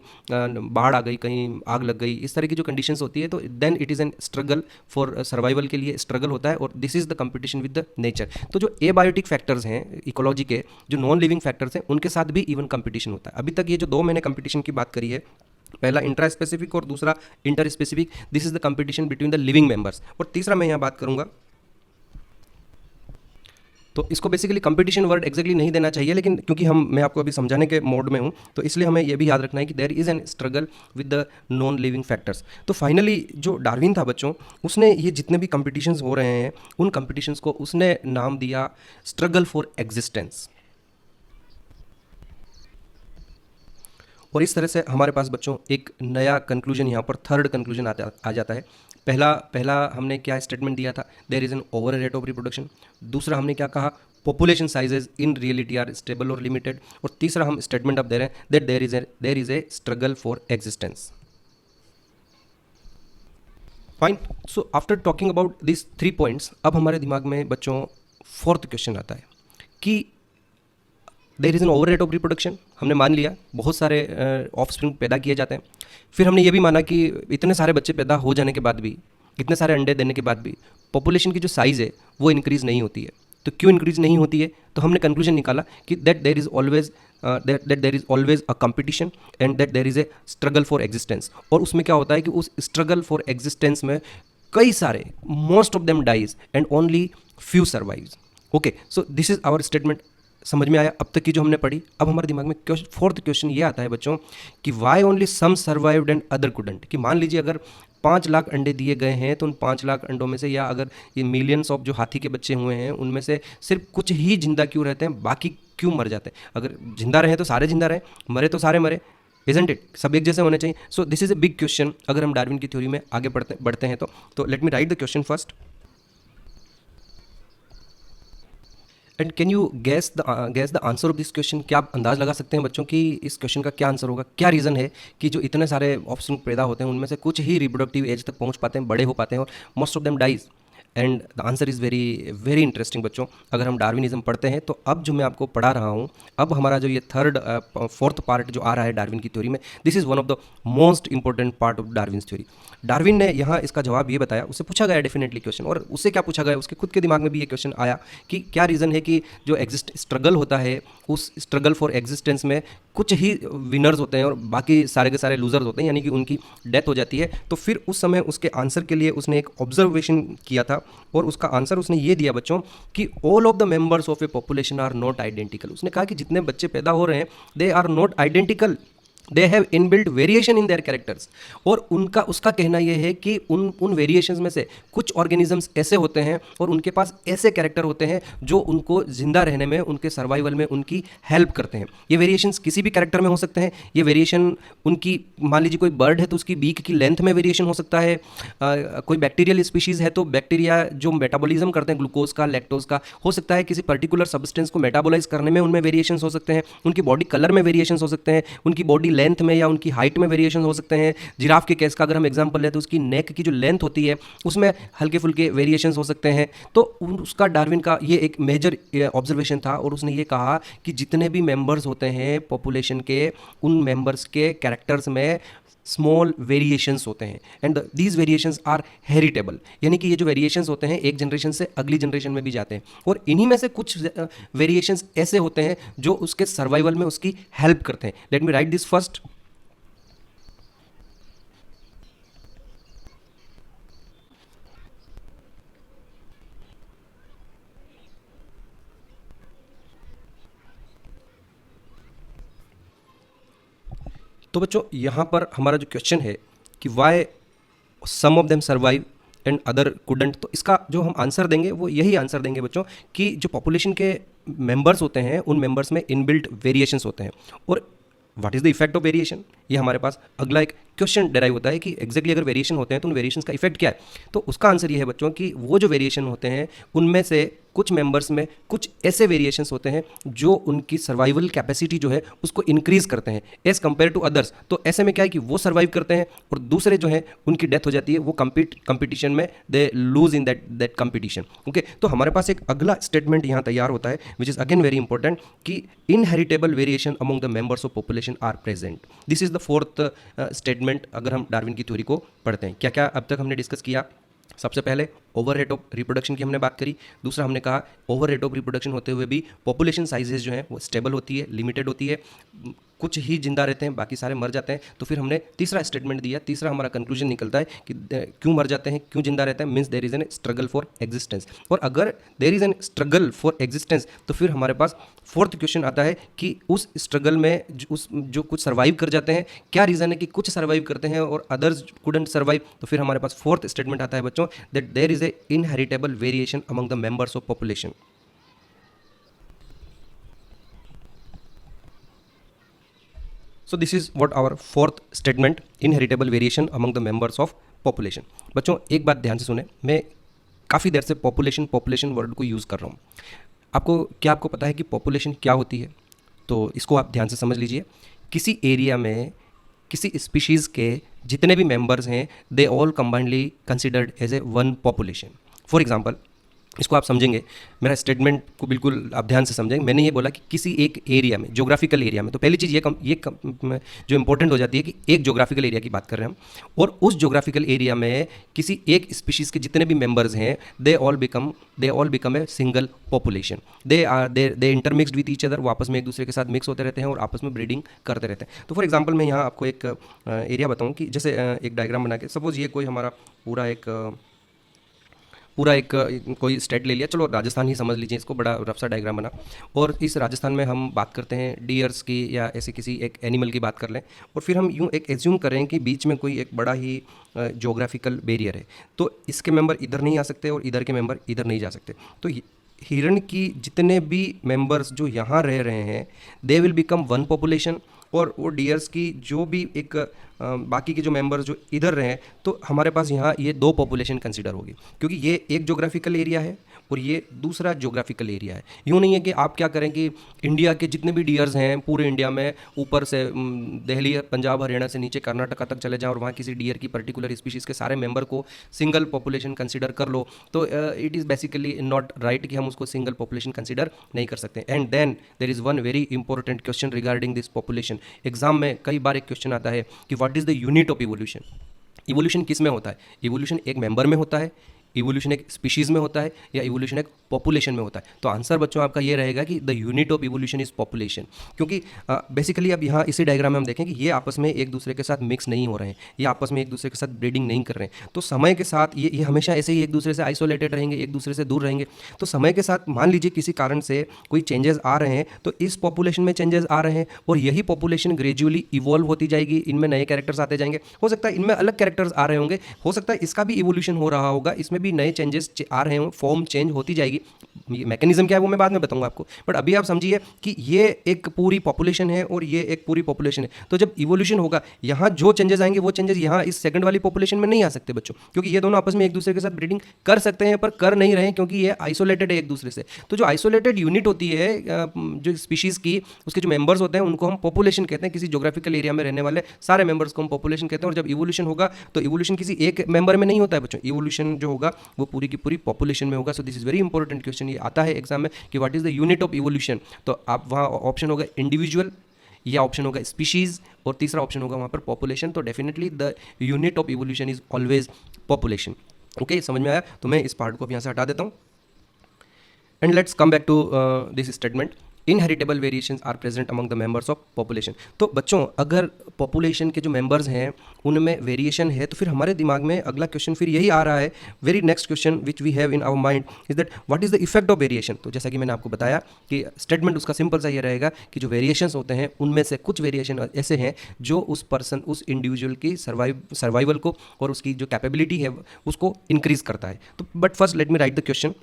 बाढ़ आ गई, कहीं आग लग गई, इस तरह की जो conditions होती है, तो then it is an struggle for survival के लिए स्ट्रगल होता है, और this is the competition with the nature. तो जो एबायोटिक फैक्टर्स हैं इकोलॉजी के, जो नॉन लिविंग फैक्टर्स हैं, उनके साथ भी इवन कंपटीशन होता है. अभी तक ये जो दो मैंने कंपटीशन की बात करी है, पहला इंट्रा स्पेसिफिक और दूसरा inter specific, this is the competition between the living members. और तीसरा मैं यहाँ बात करूंगा, तो इसको बेसिकली कंपटीशन वर्ड एक्जैक्टली नहीं देना चाहिए, लेकिन क्योंकि मैं आपको अभी समझाने के मोड में हूँ, तो इसलिए हमें यह भी याद रखना है कि there is an struggle with the non living factors. तो फाइनली जो डार्विन था बच्चों, उसने ये जितने भी कंपटीशंस हो रहे हैं उन कंपटीशंस को उसने नाम दिया स्ट्रगल फॉर एग्जिस्टेंस. और इस तरह से हमारे पास बच्चों एक नया कंक्लूजन यहाँ पर, थर्ड कंक्लूजन आ जाता है. पहला हमने क्या स्टेटमेंट दिया था, there is an over rate of reproduction. दूसरा हमने क्या कहा, population sizes in reality are stable और लिमिटेड. और तीसरा हम स्टेटमेंट अब दे रहे हैं that there is a struggle for existence. Fine. So after talking about this 3 points, अब हमारे दिमाग में बच्चों फोर्थ क्वेश्चन आता है कि there is an over rate of reproduction. हमने मान लिया बहुत सारे ऑफस्प्रिंग पैदा किए जाते हैं. फिर हमने ये भी माना कि इतने सारे बच्चे पैदा हो जाने के बाद भी, इतने सारे अंडे देने के बाद भी पॉपुलेशन की जो साइज़ है वो इंक्रीज़ नहीं होती है. तो क्यों इंक्रीज़ नहीं होती है, तो हमने कंक्लूजन निकाला कि that there is always a competition and that there is a struggle for existence. और उसमें क्या होता है कि उस स्ट्रगल फॉर एग्जिस्टेंस में कई सारे, most of them dies and only few survives. Okay, so this is our statement. समझ में आया अब तक की जो हमने पढ़ी. अब हमारे दिमाग में फोर्थ क्वेश्चन ये आता है बच्चों कि why only some survived and other couldn't. कि मान लीजिए अगर 5 लाख अंडे दिए गए हैं, तो उन 5 लाख अंडों में से, या अगर ये मिलियंस ऑफ जो हाथी के बच्चे हुए हैं उनमें से सिर्फ कुछ ही जिंदा क्यों रहते हैं, बाकी क्यों मर जाते हैं. अगर जिंदा रहे तो सारे जिंदा रहे, मरे तो सारे मरे, इजंट इट, सब एक जैसे होने चाहिए. सो this is a big question. अगर हम डार्विन की थ्योरी में आगे बढ़ते हैं तो let me right the question first. And can you gas the answer of this question. क्या आप अंदाज़ लगा सकते हैं बच्चों कि इस क्वेश्चन का क्या आंसर होगा. क्या रीज़न है कि जो इतने सारे ऑप्शन पैदा होते हैं उनमें से कुछ ही रिप्रोडक्टिव एज तक पहुंच पाते हैं, बड़े हो पाते हैं, और most of them dies. And the answer is very very interesting बच्चों। अगर हम डार्विनिज्म पढ़ते हैं तो अब जो मैं आपको पढ़ा रहा हूँ, अब हमारा जो ये फोर्थ पार्ट जो आ रहा है डार्विन की थ्योरी में, this is one of the most important part of Darwin's theory. Darwin ने यहाँ इसका जवाब ये बताया, उससे पूछा गया डेफिनेटली क्वेश्चन, और उससे क्या पूछा गया, उसके खुद के दिमाग में भी ये क्वेश्चन आया कि क्या रीज़न है कि जो स्ट्रगल होता है, उस स्ट्रगल फॉर एग्जिस्टेंस में कुछ ही विनर्स होते हैं और बाकी सारे के सारे लूजर्स होते हैं, यानी कि उनकी डेथ हो जाती है। तो फिर उस समय उसके आंसर के लिए उसने एक ऑब्जर्वेशन किया था, और उसका आंसर उसने ये दिया बच्चों कि all of the members of a population are not identical. उसने कहा कि जितने बच्चे पैदा हो रहे हैं they are not identical, they have inbuilt variation in their characters. और उसका कहना यह है कि उन वेरिएशंस में से कुछ ऑर्गेनिजम्स ऐसे होते हैं और उनके पास ऐसे कैरेक्टर होते हैं जो उनको जिंदा रहने में, उनके सर्वाइवल में उनकी हेल्प करते हैं। ये वेरिएशंस किसी भी कैरेक्टर में हो सकते हैं। ये वेरिएशन उनकी, मान लीजिए कोई बर्ड है तो उसकी बीक की लेंथ में वेरिएशन हो सकता है, कोई बैक्टीरियल स्पीशीज़ है तो बैक्टीरिया जो मेटाबॉलिज्म करते हैं ग्लूकोज का, लैक्टोज का, हो सकता है किसी पर्टिकुलर सब्सटेंस को मेटाबोलाइज करने में उनमें वेरिएशंस हो सकते हैं, उनकी बॉडी कलर में वेरिएशंस हो सकते हैं, उनकी बॉडी लेंथ में या उनकी हाइट में वेरिएशन हो सकते हैं। जिराफ के केस का अगर हम एग्जांपल लें तो उसकी नेक की जो लेंथ होती है उसमें हल्के फुल्के वेरिएशंस हो सकते हैं। तो उसका डार्विन का ये एक मेजर ऑब्जर्वेशन था, और उसने ये कहा कि जितने भी मेंबर्स होते हैं पॉपुलेशन के, उन मेंबर्स के कैरेक्टर्स में स्मॉल वेरिएशंस होते हैं, and these variations are heritable, यानी कि ये जो वेरिएशंस होते हैं एक जनरेशन से अगली जनरेशन में भी जाते हैं, और इन्हीं में से कुछ वेरिएशंस ऐसे होते हैं जो उसके सर्वाइवल में उसकी हेल्प करते हैं। Let me write this first. तो बच्चों यहाँ पर हमारा जो क्वेश्चन है कि why some of them survive and other couldn't, तो इसका जो हम आंसर देंगे वो यही आंसर देंगे बच्चों कि जो पॉपुलेशन के मेंबर्स होते हैं उन मेंबर्स में इनबिल्ट वेरिएशंस होते हैं। और what is the effect of variation, ये हमारे पास अगला एक क्वेश्चन डेराइव होता है कि एग्जैक्टली अगर वेरिएशन होते हैं तो उन वेरिएशंस का इफेक्ट क्या है। तो उसका आंसर ये है बच्चों कि वो जो वेरिएशन होते हैं उनमें से कुछ मेंबर्स में कुछ ऐसे वेरिएशंस होते हैं जो उनकी सर्वाइवल कैपेसिटी जो है उसको इंक्रीज करते हैं एज कंपेयर टू अदर्स। तो ऐसे में क्या है कि वो सर्वाइव करते हैं और दूसरे जो है उनकी डेथ हो जाती है, वो कंपटीशन में they lose in that competition. Okay, तो हमारे पास एक अगला स्टेटमेंट यहाँ तैयार होता है which is again very important कि inheritable variation among the members of population are present. This is the fourth statement अगर हम डार्विन की थ्योरी को पढ़ते हैं। क्या क्या अब तक हमने डिस्कस किया? सबसे पहले ओवर रेट ऑफ रिप्रोडक्शन की हमने बात करी। दूसरा हमने कहा ओवर रेट ऑफ रिप्रोडक्शन होते हुए भी पॉपुलेशन साइजेस जो है वो स्टेबल होती है, लिमिटेड होती है, कुछ ही जिंदा रहते हैं, बाकी सारे मर जाते हैं। तो फिर हमने तीसरा स्टेटमेंट दिया, तीसरा हमारा कंक्लूजन निकलता है कि क्यों मर जाते हैं, क्यों जिंदा रहते हैं, means there is an struggle for existence. और अगर there is an struggle for existence तो फिर हमारे पास फोर्थ क्वेश्चन आता है कि उस स्ट्रगल में जो कुछ सर्वाइव कर जाते हैं, क्या रीज़न है कि कुछ सर्वाइव करते हैं और अदर्स कुडंट सर्वाइव। तो फिर हमारे पास फोर्थ स्टेटमेंट आता है बच्चों that there is a inheritable variation among the members of population. So this is what our fourth statement, inheritable variation among the members of population। बच्चों एक बात ध्यान से सुने, मैं काफ़ी देर से पॉपुलेशन वर्ड को यूज़ कर रहा हूँ। आपको पता है कि पॉपुलेशन क्या होती है? तो इसको आप ध्यान से समझ लीजिए। किसी एरिया में किसी स्पीशीज़ के जितने भी मेंबर्स हैं they all combinedly considered as a one population. For example, इसको आप समझेंगे, मेरा स्टेटमेंट को बिल्कुल आप ध्यान से समझेंगे। मैंने ये बोला कि किसी एक एरिया में, ज्योग्राफिकल एरिया में, तो पहली चीज़ जो इंपॉर्टेंट हो जाती है कि एक ज्योग्राफिकल एरिया की बात कर रहे हैं हम, और उस ज्योग्राफिकल एरिया में किसी एक स्पीशीज़ के जितने भी मेंबर्स हैं they all become a single population. They intermixed with each other, वो आपस में एक दूसरे के साथ मिक्स होते रहते हैं और आपस में ब्रीडिंग करते रहते हैं। तो फॉर एग्जाम्पल मैं यहाँ आपको एक एरिया बताऊँ कि जैसे एक डायग्राम बना के, सपोज ये कोई हमारा पूरा एक कोई स्टेट ले लिया, चलो राजस्थान ही समझ लीजिए इसको, बड़ा रफ सा डायग्राम बना, और इस राजस्थान में हम बात करते हैं डियर्स की या ऐसे किसी एक एनिमल की बात कर लें, और फिर हम यूँ एक एज्यूम करें कि बीच में कोई एक बड़ा ही ज्योग्राफिकल बैरियर है, तो इसके मेंबर इधर नहीं आ सकते और इधर के मेंबर इधर नहीं जा सकते। तो हिरण की जितने भी मेंबर्स जो यहाँ रह रहे हैं they will become one population, और वो डियर्स की जो भी एक बाकी के जो मेंबर्स जो इधर रहे, तो हमारे पास यहाँ ये दो पॉपुलेशन कंसिडर होगी, क्योंकि ये एक जोग्राफिकल एरिया है और ये दूसरा जोग्राफिकल एरिया है। यूँ नहीं है कि आप क्या करें कि इंडिया के जितने भी डियर्स हैं पूरे इंडिया में, ऊपर से दिल्ली, पंजाब, हरियाणा से नीचे कर्नाटका तक चले जाएं और वहाँ किसी डियर की पर्टिकुलर स्पीशीज़ के सारे मेंबर को सिंगल पॉपुलेशन कंसिडर कर लो, तो it is basically not right कि हम उसको सिंगल पॉपुलेशन कंसिडर नहीं कर सकते। And then there is one very important question regarding this population. Exam में कई बार एक क्वेश्चन आता है कि what is the unit of evolution. Evolution किस में होता है? इवोल्यूशन एक मेंबर में होता है, इवोल्यूशन एक स्पीशीज़ में होता है, या इवोल्यूशन एक पॉपुलेशन में होता है? तो आंसर बच्चों आपका ये रहेगा कि the unit of evolution is population. क्योंकि बेसिकली अब यहाँ इसी डायग्राम में हम देखें कि ये आपस में एक दूसरे के साथ मिक्स नहीं हो रहे हैं, ये आपस में एक दूसरे के साथ ब्रीडिंग नहीं कर रहे हैं। तो समय के साथ ये हमेशा ऐसे ही एक दूसरे से आइसोलेटेड रहेंगे, एक दूसरे से दूर रहेंगे। तो समय के साथ मान लीजिए किसी कारण से कोई चेंजेस आ रहे हैं, तो इस पॉपुलेशन में चेंजेस आ रहे हैं और यही पॉपुलेशन ग्रेजुअली इवॉल्व होती जाएगी, इनमें नए कैरेक्टर्स आते जाएंगे। हो सकता है इनमें अलग कैरेक्टर्स आ रहे होंगे, हो सकता है इसका भी इवोल्यूशन हो रहा होगा, इसमें भी नए चेंजेस आ रहे हों, फॉर्म चेंज होती जाएगी। मैकेनिज्म क्या है वो मैं बाद में बताऊंगा आपको, बट अभी आप समझिए कि ये एक पूरी पॉपुलेशन है और ये एक पूरी पॉपुलेशन है। तो जब इवोल्यूशन होगा, यहाँ जो चेंजेस आएंगे वो चेंजेस यहाँ इस सेकंड वाली पॉपुलेशन में नहीं आ सकते बच्चों, क्योंकि ये दोनों आपस में एक दूसरे के साथ ब्रीडिंग कर सकते हैं पर कर नहीं रहे हैं, क्योंकि ये आइसोलेटेड है एक दूसरे से। तो जो आइसोलेटेड यूनिट होती है जो स्पीशीज़ की, उसके जो मेंबर्स होते हैं उनको हम पॉपुलेशन कहते हैं। किसी जोग्राफिकल एरिया में रहने वाले सारे मेंबर्स को हम पॉपुलेशन कहते हैं। और जब इवोल्यूशन होगा तो इवोल्यूशन किसी एक मेंबर में नहीं होता है बच्चों, इवोल्यूशन जो होगा वो पूरी की पूरी पॉपुलेशन में होगा। सो this is very important question, ये आता है एग्जाम में कि what is the unit of evolution. तो आप वहाँ ऑप्शन होगा इंडिविजुअल, या ऑप्शन होगा स्पीशीज, और तीसरा ऑप्शन होगा वहाँ पर पॉपुलेशन। तो definitely the unit of evolution is always population. Okay, समझ में आया? तो मैं इस पार्ट को अब यहाँ से हटा देता हूँ। And let's come back to this statement, inheritable variations are present among the members of population. तो बच्चों अगर पॉपुलेशन के जो मेंबर्स हैं उनमें वेरिएशन है, तो फिर हमारे दिमाग में अगला क्वेश्चन फिर यही आ रहा है, very next question which we have in our mind is that what is the effect of variation. तो जैसा कि मैंने आपको बताया कि स्टेटमेंट उसका सिंपल सा ये रहेगा कि जो वेरिएशंस होते हैं उनमें से कुछ वेरिएशन ऐसे हैं जो उस पर्सन, उस इंडिविजुअल की सर्वाइवल को और उसकी जो कैपेबिलिटी है उसको इंक्रीज करता है। तो but first let me right the question.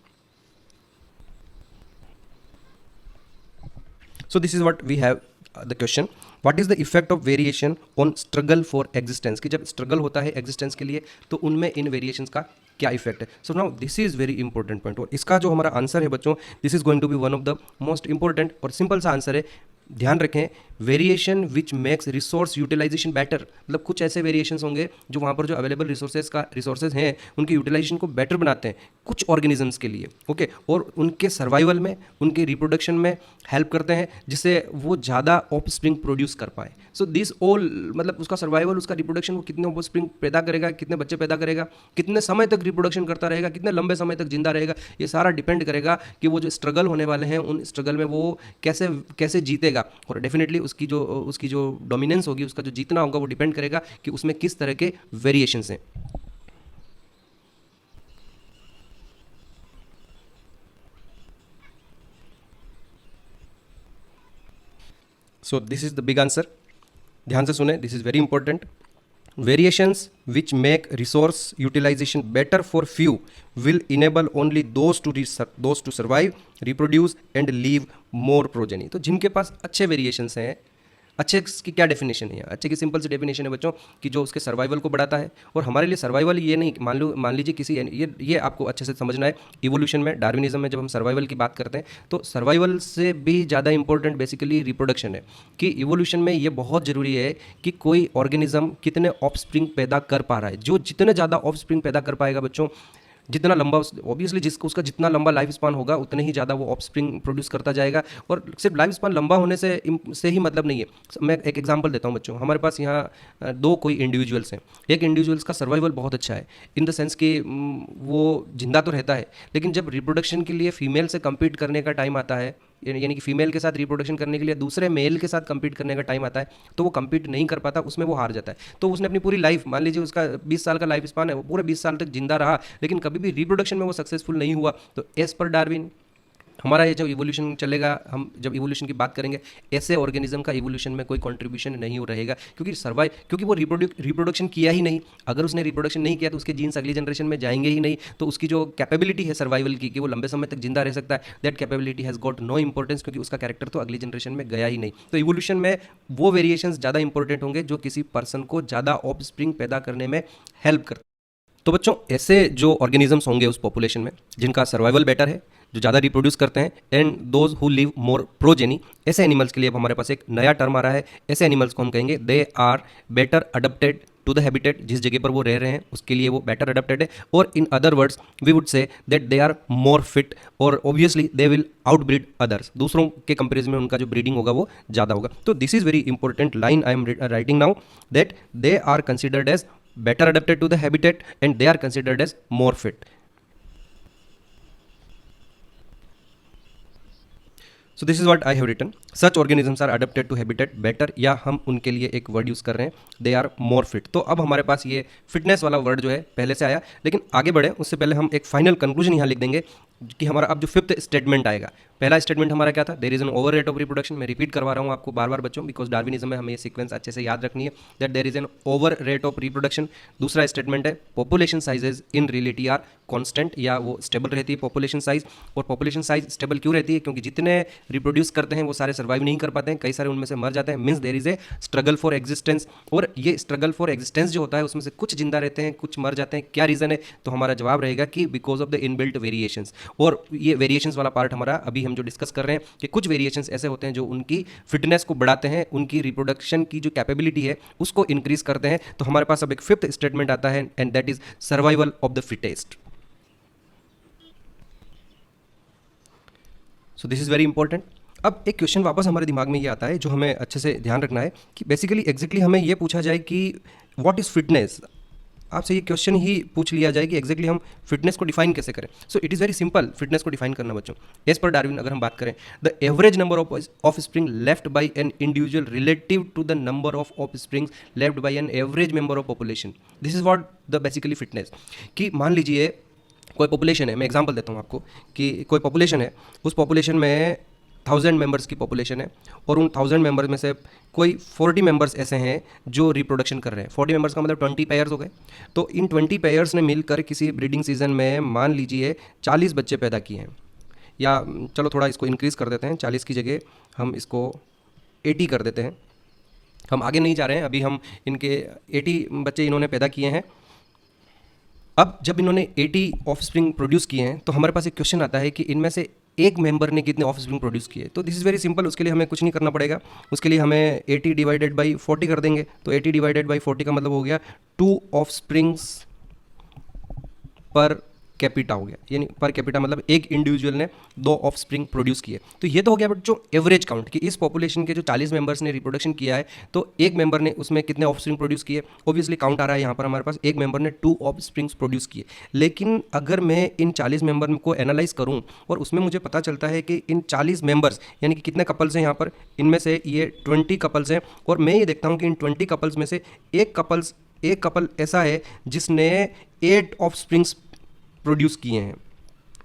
So this is what we have the question, what is the effect of variation on struggle for existence। कि जब struggle होता है existence के लिए तो उनमें इन variations का क्या इफेक्ट है। So now this is very important point, और इसका जो हमारा आंसर है बच्चों, this is going to be one of the most important और सिंपल सा आंसर है। ध्यान रखें, variation which makes resource utilization better, मतलब कुछ ऐसे वेरिएशंस होंगे जो वहाँ पर जो अवेलेबल रिसोर्सेज हैं उनकी यूटिलाइजेशन को बेटर बनाते हैं कुछ ऑर्गेनिजम्स के लिए, ओके, और उनके सर्वाइवल में, उनके रिप्रोडक्शन में हेल्प करते हैं, जिससे वो ज़्यादा ऑफस्प्रिंग प्रोड्यूस कर पाए। सो दिस ऑल, मतलब उसका सर्वाइवल, उसका रिप्रोडक्शन, वो कितने ऑफस्प्रिंग पैदा करेगा, कितने बच्चे पैदा करेगा, कितने समय तक रिप्रोडक्शन करता रहेगा, कितने लंबे समय तक जिंदा रहेगा, ये सारा डिपेंड करेगा कि वो जो स्ट्रगल होने वाले हैं उन स्ट्रगल में वो कैसे जीतेगा। और डेफिनेटली उसकी जो डोमिनेंस होगी, उसका जो जीतना होगा वो डिपेंड करेगा कि उसमें किस तरह के वेरिएशंस हैं। सो this is the big answer, ध्यान से सुने, this is very important. Variations which make resource utilization better for few will enable only those to survive, reproduce and leave more progeny। तो जिनके पास अच्छे वेरिएशंस हैं, अच्छे की क्या डेफिनेशन है? अच्छे की सिंपल सी डेफिनेशन है बच्चों कि जो उसके सर्वाइवल को बढ़ाता है। और हमारे लिए सर्वाइवल ये नहीं, मान लीजिए किसी, ये आपको अच्छे से समझना है। इवोल्यूशन में, डार्विनिज्म में जब हम सर्वाइवल की बात करते हैं तो सर्वाइवल से भी ज़्यादा इंपॉर्टेंट बेसिकली रिप्रोडक्शन है। कि इवोल्यूशन में ये बहुत ज़रूरी है कि कोई ऑर्गेनिज्म कितने ऑफस्प्रिंग पैदा कर पा रहा है। जो जितने ज़्यादा ऑफस्प्रिंग पैदा कर पाएगा बच्चों, जितना लंबा, ऑब्वियसली जिसको उसका जितना लंबा लाइफ स्पान होगा उतने ही ज़्यादा वो ऑफस्प्रिंग प्रोड्यूस करता जाएगा। और सिर्फ लाइफ स्पान लंबा होने से ही मतलब नहीं है। मैं एक एग्जांपल देता हूँ बच्चों, हमारे पास यहाँ दो कोई इंडिविजुअल्स हैं। एक इंडिविजुअल्स का सर्वाइवल बहुत अच्छा है इन द सेंस कि वो जिंदा तो रहता है, लेकिन जब रिप्रोडक्शन के लिए फीमेल से कम्पीट करने का टाइम आता है, यानी कि फीमेल के साथ रिप्रोडक्शन करने के लिए दूसरे मेल के साथ कम्पीट करने का टाइम आता है, तो वो कम्पीट नहीं कर पाता, उसमें वो हार जाता है। तो उसने अपनी पूरी लाइफ, मान लीजिए उसका 20 साल का लाइफ स्पान है, वो पूरे 20 साल तक जिंदा रहा, लेकिन कभी भी रिप्रोडक्शन में वो सक्सेसफुल नहीं हुआ। तो एज पर डार्विन हमारा ये जब इवोल्यूशन चलेगा, हम जब इवोल्यूशन की बात करेंगे, ऐसे ऑर्गेनिज्म का इवोल्यूशन में कोई कंट्रीब्यूशन नहीं हो रहेगा, क्योंकि वो रिप्रोडक्शन किया ही नहीं। अगर उसने रिप्रोडक्शन नहीं किया तो उसके जीन्स अगली जनरेशन में जाएंगे ही नहीं, तो उसकी जो कैपेबिलिटी है सर्वाइवल की कि वो लंबे समय तक जिंदा रह सकता है, that capability has got no importance, क्योंकि उसका कैरेक्टर तो अगली जनरेशन में गया ही नहीं। तो इवोल्यूशन में वो वेरिएशंस ज़्यादा इंपॉर्टेंट होंगे जो किसी पर्सन को ज़्यादा ऑफस्प्रिंग पैदा करने में हेल्प करते। तो बच्चों, ऐसे जो ऑर्गेनिजम्स होंगे उस पॉपुलेशन में जिनका सर्वाइवल बेटर है, जो ज़्यादा रिप्रोड्यूस करते हैं, and those who live more progeny, ऐसे एनिमल्स के लिए अब हमारे पास एक नया टर्म आ रहा है। ऐसे एनिमल्स को हम कहेंगे they are better adapted to the habitat, जिस जगह पर वो रह रहे हैं उसके लिए वो बेटर अडेप्टेड है। और in other words we would say that they are more fit, और obviously they will outbreed others, दूसरों के कंपेरिजन में उनका जो ब्रीडिंग होगा वो ज़्यादा होगा। तो this is very important line I am writing now, that they are considered as better adapted to the habitat and they are considered as more fit. So this is what I have written. Such organisms are adapted to habitat better, या हम उनके लिए एक word use कर रहे हैं, they are more fit. तो अब हमारे पास ये फिटनेस वाला वर्ड जो है पहले से आया, लेकिन आगे बढ़े उससे पहले हम एक फाइनल कंक्लूजन यहाँ लिख देंगे कि हमारा अब जो फिफ्थ स्टेटमेंट आएगा। पहला स्टेटमेंट हमारा क्या था, there is an over rate of reproduction. मैं रिपीट करवा रहा हूँ आपको बार बार बच्चों, बिकॉज डार्विनिज्म में हमें ये सीक्वेंस अच्छे से याद रखनी है, that there is an over rate of reproduction. दूसरा स्टेटमेंट है population sizes in reality are constant, या वो स्टेबल रहती है पॉपुलेशन साइज। और पॉपुलेशन साइज स्टेबल क्यों रहती है, क्योंकि जितने रिप्रोड्यूस करते हैं वो सारे सर्वाइव नहीं कर पाते हैं, कई सारे उनमें से मर जाते हैं, means there is a struggle for existence. और ये स्ट्रगल फॉर एग्जिस्टेंस जो होता है उसमें से कुछ जिंदा रहते हैं, कुछ मर जाते हैं। क्या रीज़न है, तो हमारा जवाब रहेगा कि because of the inbuilt variations. और ये वेरिएशंस वाला पार्ट हमारा अभी हम जो डिस्कस कर रहे हैं कि कुछ वेरिएशंस ऐसे होते हैं जो उनकी फिटनेस को बढ़ाते हैं, उनकी रिप्रोडक्शन की जो कैपेबिलिटी है उसको इंक्रीज करते हैं। तो हमारे पास अब एक फिफ्थ स्टेटमेंट आता है, and that is survival of the fittest. So this is very important. अब एक क्वेश्चन वापस हमारे दिमाग में ये आता है जो हमें अच्छे से ध्यान रखना है कि बेसिकली एग्जैक्टली हमें ये पूछा जाए कि व्हाट इज फिटनेस। आपसे ये क्वेश्चन ही पूछ लिया जाए कि एग्जैक्टली हम फिटनेस को डिफाइन कैसे करें। So it is very simple fitness को डिफाइन करना बच्चों। एज पर डार्विन अगर हम बात करें, the average number of spring left by an individual relative to the number of springs left by an average member of population, this is what the basically fitness. कि मान लीजिए कोई population है, मैं एग्जांपल देता हूँ आपको कि कोई पॉपुलेशन है, उस पॉपुलेशन में 1000 मेंबर्स की पॉपुलेशन है, और उन 1000 मेंबर्स में से कोई 40 मेंबर्स ऐसे हैं जो रिप्रोडक्शन कर रहे हैं। 40 मेंबर्स का मतलब 20 पेयर्स हो गए। तो इन 20 पेयर्स ने मिलकर किसी ब्रीडिंग सीजन में मान लीजिए 40 बच्चे पैदा किए हैं, या चलो थोड़ा इसको इंक्रीज़ कर देते हैं, 40 की जगह हम इसको 80 कर देते हैं। हम आगे नहीं जा रहे हैं, अभी हम इनके 80 बच्चे इन्होंने पैदा किए हैं। अब जब इन्होंने 80 ऑफस्प्रिंग प्रोड्यूस किए हैं तो हमारे पास एक क्वेश्चन आता है कि इनमें से एक मेंबर ने कितने ऑफस्प्रिंग प्रोड्यूस किए। तो दिस इज़ वेरी सिंपल, उसके लिए हमें कुछ नहीं करना पड़ेगा। उसके लिए हमें 80 डिवाइडेड बाई 40 कर देंगे। तो 80 डिवाइडेड बाई 40 का मतलब हो गया 2 ऑफस्प्रिंग्स पर कैपिटा हो गया, यानी पर कैपिटा मतलब एक इंडिविजुअल ने 2 ऑफस्प्रिंग प्रोड्यूस किए। तो ये तो हो गया बट जो एवरेज काउंट कि इस पॉपुलेशन के जो 40 मेंबर्स ने रिप्रोडक्शन किया है तो एक मेंबर ने उसमें कितने ऑफस्प्रिंग प्रोड्यूस किए। ऑब्वियसली काउंट आ रहा है यहाँ पर हमारे पास, एक मेंबर ने 2 ऑफस्प्रिंग्स प्रोड्यूस किए। लेकिन अगर मैं इन 40 मेंबर को एनालाइज करूँ और उसमें मुझे पता चलता है कि इन 40 मेंबर्स यानी कि कितने कपल्स हैं यहाँ पर, इनमें से ये 20 कपल्स हैं, और मैं ये देखता हूँ कि इन 20 कपल्स में से एक कपल ऐसा है जिसने 8 ऑफस्प्रिंग्स प्रोड्यूस किए हैं।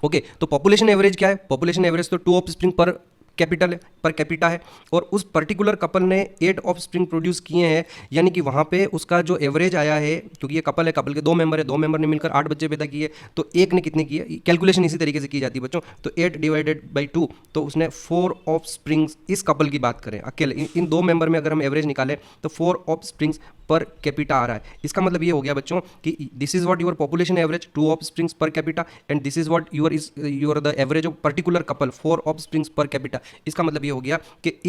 ओके, तो पॉपुलेशन एवरेज क्या है, पॉपुलेशन एवरेज तो 2 ऑफस्प्रिंग पर कैपिटा है, और उस पर्टिकुलर कपल ने 8 ऑफस्प्रिंग प्रोड्यूस किए हैं, यानी कि वहाँ पे उसका जो एवरेज आया है, क्योंकि ये कपल है, कपल के 2 मेंबर है, 2 मेंबर ने मिलकर 8 बच्चे पैदा किए, तो एक ने कितने किए, कैलकुलेशन इसी तरीके से की जाती है बच्चों। तो 8 डिवाइडेड बाई 2, तो उसने 4 ऑफस्प्रिंग्स, इस कपल की बात करें अकेले इन 2 मेंबर में अगर हम एवरेज निकालें तो 4 ऑफस्प्रिंग्स पर कैपिटा आ रहा है। इसका मतलब ये हो गया बच्चों कि this is what your population average 2 offsprings per capita, and this is what your the average of particular couple 4 offsprings per capita. इसका मतलब ये हो गया कि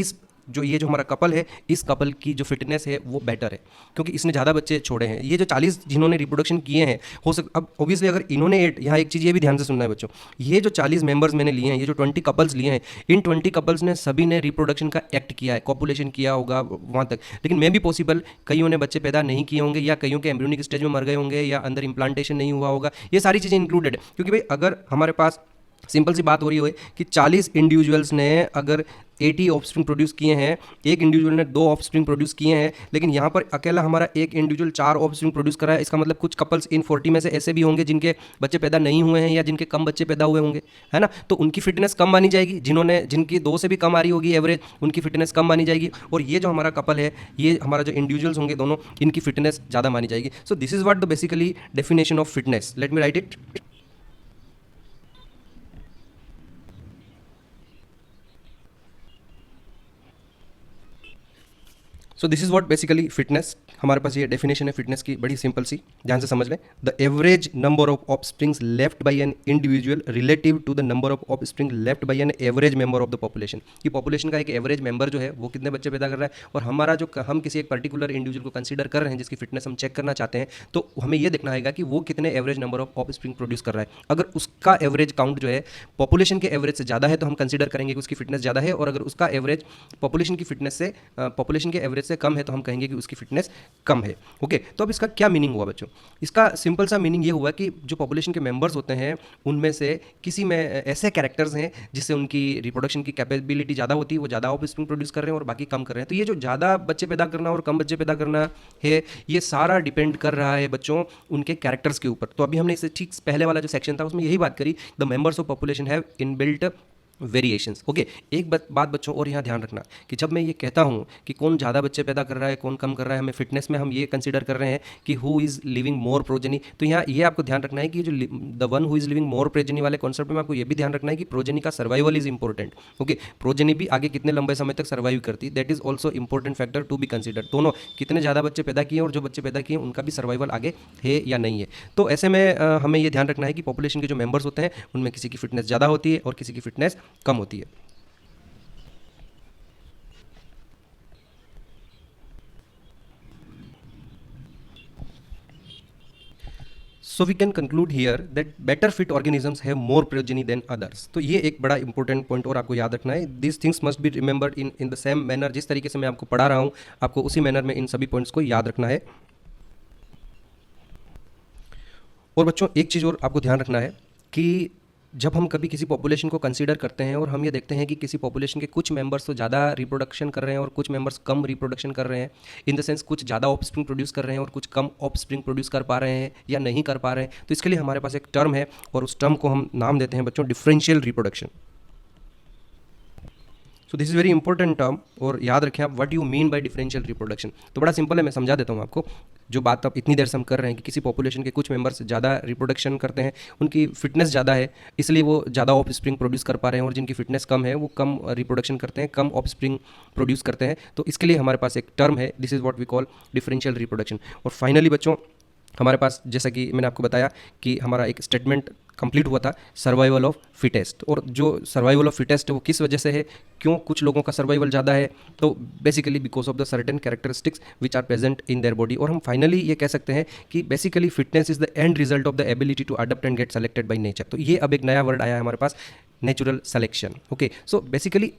ये जो हमारा कपल है, इस कपल की जो फिटनेस है वो बेटर है, क्योंकि इसने ज़्यादा बच्चे छोड़े हैं। ये जो 40 जिन्होंने रिप्रोडक्शन किए हैं, अब ऑब्वियसली अगर इन्होंने 8, यहाँ एक चीज़ ये भी ध्यान से सुनना है बच्चों, ये जो 40 मेंबर्स मैंने लिए हैं, ये जो 20 कपल्स लिए हैं, इन 20 कपल्स ने सभी ने रिप्रोडक्शन का एक्ट किया है, कॉपुलेशन किया होगा वहाँ तक। लेकिन मे भी पॉसिबल कईयों ने बच्चे पैदा नहीं किए होंगे, या कईयों के एम्ब्रियोनिक स्टेज में मर गए होंगे, या अंदर इम्प्लांटेशन नहीं हुआ होगा। ये सारी चीज़ें इंक्लूडेड है, क्योंकि भाई अगर हमारे पास सिंपल सी बात हो रही है कि 40 इंडिविजुअल्स ने अगर 80 ऑफस्प्रिंग प्रोड्यूस किए हैं, एक इंडिविजुअल ने 2 ऑफस्प्रिंग प्रोड्यूस किए हैं, लेकिन यहाँ पर अकेला हमारा एक इंडिविजुअल 4 ऑफस्प्रिंग प्रोड्यूस कर रहा है। इसका मतलब कुछ कपल्स इन 40 में से ऐसे भी होंगे जिनके बच्चे पैदा नहीं हुए हैं या जिनके कम बच्चे पैदा हुए होंगे, है ना। तो उनकी फिटनेस कम मानी जाएगी, जिनकी 2 से भी कम आ रही होगी एवरेज, उनकी फिटनेस कम मानी जाएगी। और ये जो हमारा कपल है, ये हमारा जो इंडिविजुअल्स होंगे दोनों, इनकी फिटनेस ज़्यादा मानी जाएगी। सो this is what the basically definition of fitness. Late me right it. So this is what basically fitness, हमारे पास ये डेफिनेशन है फिटनेस की, बड़ी सिंपल सी, ध्यान से समझ लें। The average number of offsprings left by an individual relative to the number of offspring left by an average member of the population. कि पॉपुलेशन का एक एवरेज मेंबर जो है वो कितने बच्चे पैदा कर रहा है, और हमारा जो हम किसी एक पर्टिकुलर इंडिविजुअल को कंसीडर कर रहे हैं जिसकी फिटनेस हम चेक करना चाहते हैं, तो हमें ये देखना है कि वो कितने average number of offspring produce कर रहा है। अगर उसका एवरेज काउंट जो है पॉपुलेशन के एवरेज से ज़्यादा है तो हम कंसीडर करेंगे कि उसकी फिटनेस ज़्यादा है, और अगर उसका एवरेज पॉपुलेशन की फिटनेस से पॉपुलेशन के एवरेज से कम है तो हम कहेंगे कि उसकी फिटनेस कम है। ओके, तो अब इसका क्या मीनिंग हुआ बच्चों? इसका सिंपल सा मीनिंग ये हुआ कि जो पॉपुलेशन के मेंबर्स होते हैं उनमें से किसी में ऐसे कैरेक्टर्स हैं जिससे उनकी रिप्रोडक्शन की कैपेबिलिटी ज़्यादा होती है, वो ज़्यादा ऑफस्प्रिंग प्रोड्यूस कर रहे हैं और बाकी कम कर रहे हैं। तो ये जो ज़्यादा बच्चे पैदा करना और कम बच्चे पैदा करना है, ये सारा डिपेंड कर रहा है बच्चों उनके कैरेक्टर्स के ऊपर। तो अभी हमने इससे ठीक पहले वाला जो सेक्शन था उसमें यही बात करी, the members of population have inbuilt variations. Okay, एक बात बच्चों और यहाँ ध्यान रखना कि जब मैं ये कहता हूँ कि कौन ज़्यादा बच्चे पैदा कर रहा है कौन कम कर रहा है, हमें फिटनेस में हम ये कंसीडर कर रहे हैं कि who is living more progeny. तो यहाँ ये आपको ध्यान रखना है कि जो the one who is living more progeny वाले कॉन्सेप्ट में आपको ये भी ध्यान रखना है कि प्रोजेनी का survival is important. Okay, progeny भी आगे कितने लंबे समय तक सर्वाइव करती है, that is also important factor to be consider. दोनों कितने ज़्यादा बच्चे पैदा किए और जो बच्चे पैदा किए उनका भी सर्वाइवल आगे है या नहीं है। तो ऐसे में हमें ये ध्यान रखना है कि पॉपुलेशन के जो मेंबर्स होते हैं उनमें किसी की फिटनेस ज़्यादा होती है और किसी की फिटनेस कम होती है। So we can conclude here that better fit organisms have more progeny than others. तो ये एक बड़ा इंपॉर्टेंट पॉइंट और आपको याद रखना है। This things must be remembered in the same manner. जिस तरीके से मैं आपको पढ़ा रहा हूँ आपको उसी मैनर में इन सभी पॉइंट्स को याद रखना है। और बच्चों एक चीज़ और आपको ध्यान रखना है कि जब हम कभी किसी पॉपुलेशन को कंसीडर करते हैं और हम ये देखते हैं कि किसी पॉपुलेशन के कुछ मेंबर्स तो ज़्यादा रिप्रोडक्शन कर रहे हैं और कुछ मेंबर्स कम रिप्रोडक्शन कर रहे हैं, इन द सेंस कुछ ज़्यादा ऑफस्प्रिंग प्रोड्यूस कर रहे हैं और कुछ कम ऑफस्प्रिंग प्रोड्यूस कर पा रहे हैं या नहीं कर पा रहे हैं, तो इसके लिए हमारे पास एक टर्म है और उस टर्म को हम नाम देते हैं बच्चों differential reproduction. So this is very important term, और याद रखें आप what you mean by differential reproduction. तो बड़ा सिंपल है, मैं समझा देता हूँ आपको। जो बात अब इतनी देर से हम कर रहे हैं कि किसी पॉपुलेशन के कुछ मेंबर्स ज़्यादा रिप्रोडक्शन करते हैं, उनकी फिटनेस ज़्यादा है इसलिए वो ज़्यादा ऑफ स्प्रिंग प्रोड्यूस कर पा रहे हैं, और जिनकी फिटनेस कम है वो कम रिप्रोडक्शन करते हैं, कम ऑफ स्प्रिंग प्रोड्यूस करते हैं। तो इसके लिए हमारे पास एक टर्म है, this is what we call differential reproduction. और फाइनली बच्चों हमारे पास जैसा कि मैंने आपको बताया कि हमारा एक स्टेटमेंट कंप्लीट हुआ था, सर्वाइवल ऑफ फिटेस्ट। और जो सर्वाइवल ऑफ फिटेस्ट है वो किस वजह से है, क्यों कुछ लोगों का सर्वाइवल ज़्यादा है, तो basically because of the certain characteristics which are present in their body. और हम फाइनली ये कह सकते हैं कि basically fitness is the end result of the ability to adopt and get selected by nature. तो ये अब एक नया वर्ड आया है हमारे पास, natural selection. Okay, so basically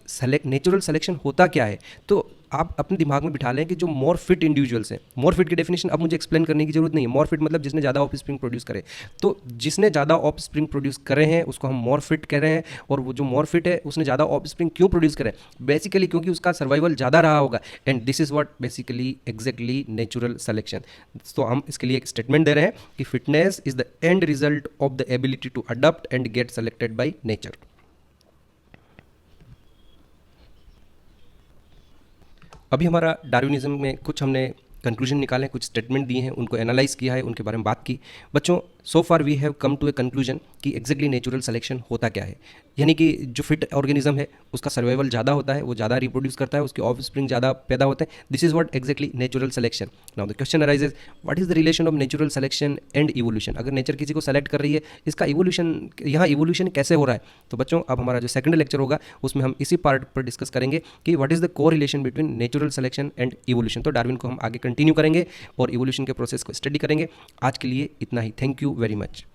natural selection होता क्या है, तो आप अपने दिमाग में बिठा लें कि जो मोर फिट इंडिविजुअल्स हैं, मोर फिट की डेफिनेशन अब मुझे एक्सप्लेन करने की जरूरत नहीं है। मोर फिट मतलब जिसने ज़्यादा ऑफ स्प्रिंग प्रोड्यूस करे, तो जिसने ज़्यादा ऑफ स्प्रिंग प्रोड्यूस करे हैं उसको हम मोर फिट कह रहे हैं। और वो जो मोर फिट है उसने ज़्यादा ऑफ स्प्रिंग क्यों प्रोड्यूस करे, बेसिकली क्योंकि उसका सर्वाइवल ज़्यादा रहा होगा, and this is what basically exactly natural selection. तो हम इसके लिए एक स्टेटमेंट दे रहे हैं कि fitness is the end result of the ability to adopt and get selected by nature. अभी हमारा डार्विनिज्म में कुछ हमने कंक्लूजन निकाले, कुछ स्टेटमेंट दिए हैं, उनको एनालाइज किया है, उनके बारे में बात की। बच्चों so far we have come to a conclusion कि एग्जैक्टली नेचुरल सिलेक्शन होता क्या है, यानी कि जो फिट ऑर्गेनिज्म है उसका सर्वाइवल ज़्यादा होता है, वो ज़्यादा रिप्रोड्यूस करता है, उसके ऑफ स्प्रिंग ज़्यादा पैदा होते हैं। This is what exactly natural selection. Now the question arises, what is the relation of natural selection and evolution. अगर नेचर किसी को सेलेक्ट कर रही है, इसका इवोल्यूशन, यहाँ इवोल्यूशन कैसे हो रहा है। तो बच्चों अब हमारा जो सेकंड लेक्चर होगा उसमें हम इसी पार्ट पर डिस्कस करेंगे कि व्हाट इज द को relation between natural selection and evolution. तो डार्विन को हम आगे कंटिन्यू करेंगे और इवोल्यूशन के प्रोसेस को स्टडी करेंगे। आज के लिए इतना ही, थैंक यू वेरी मच।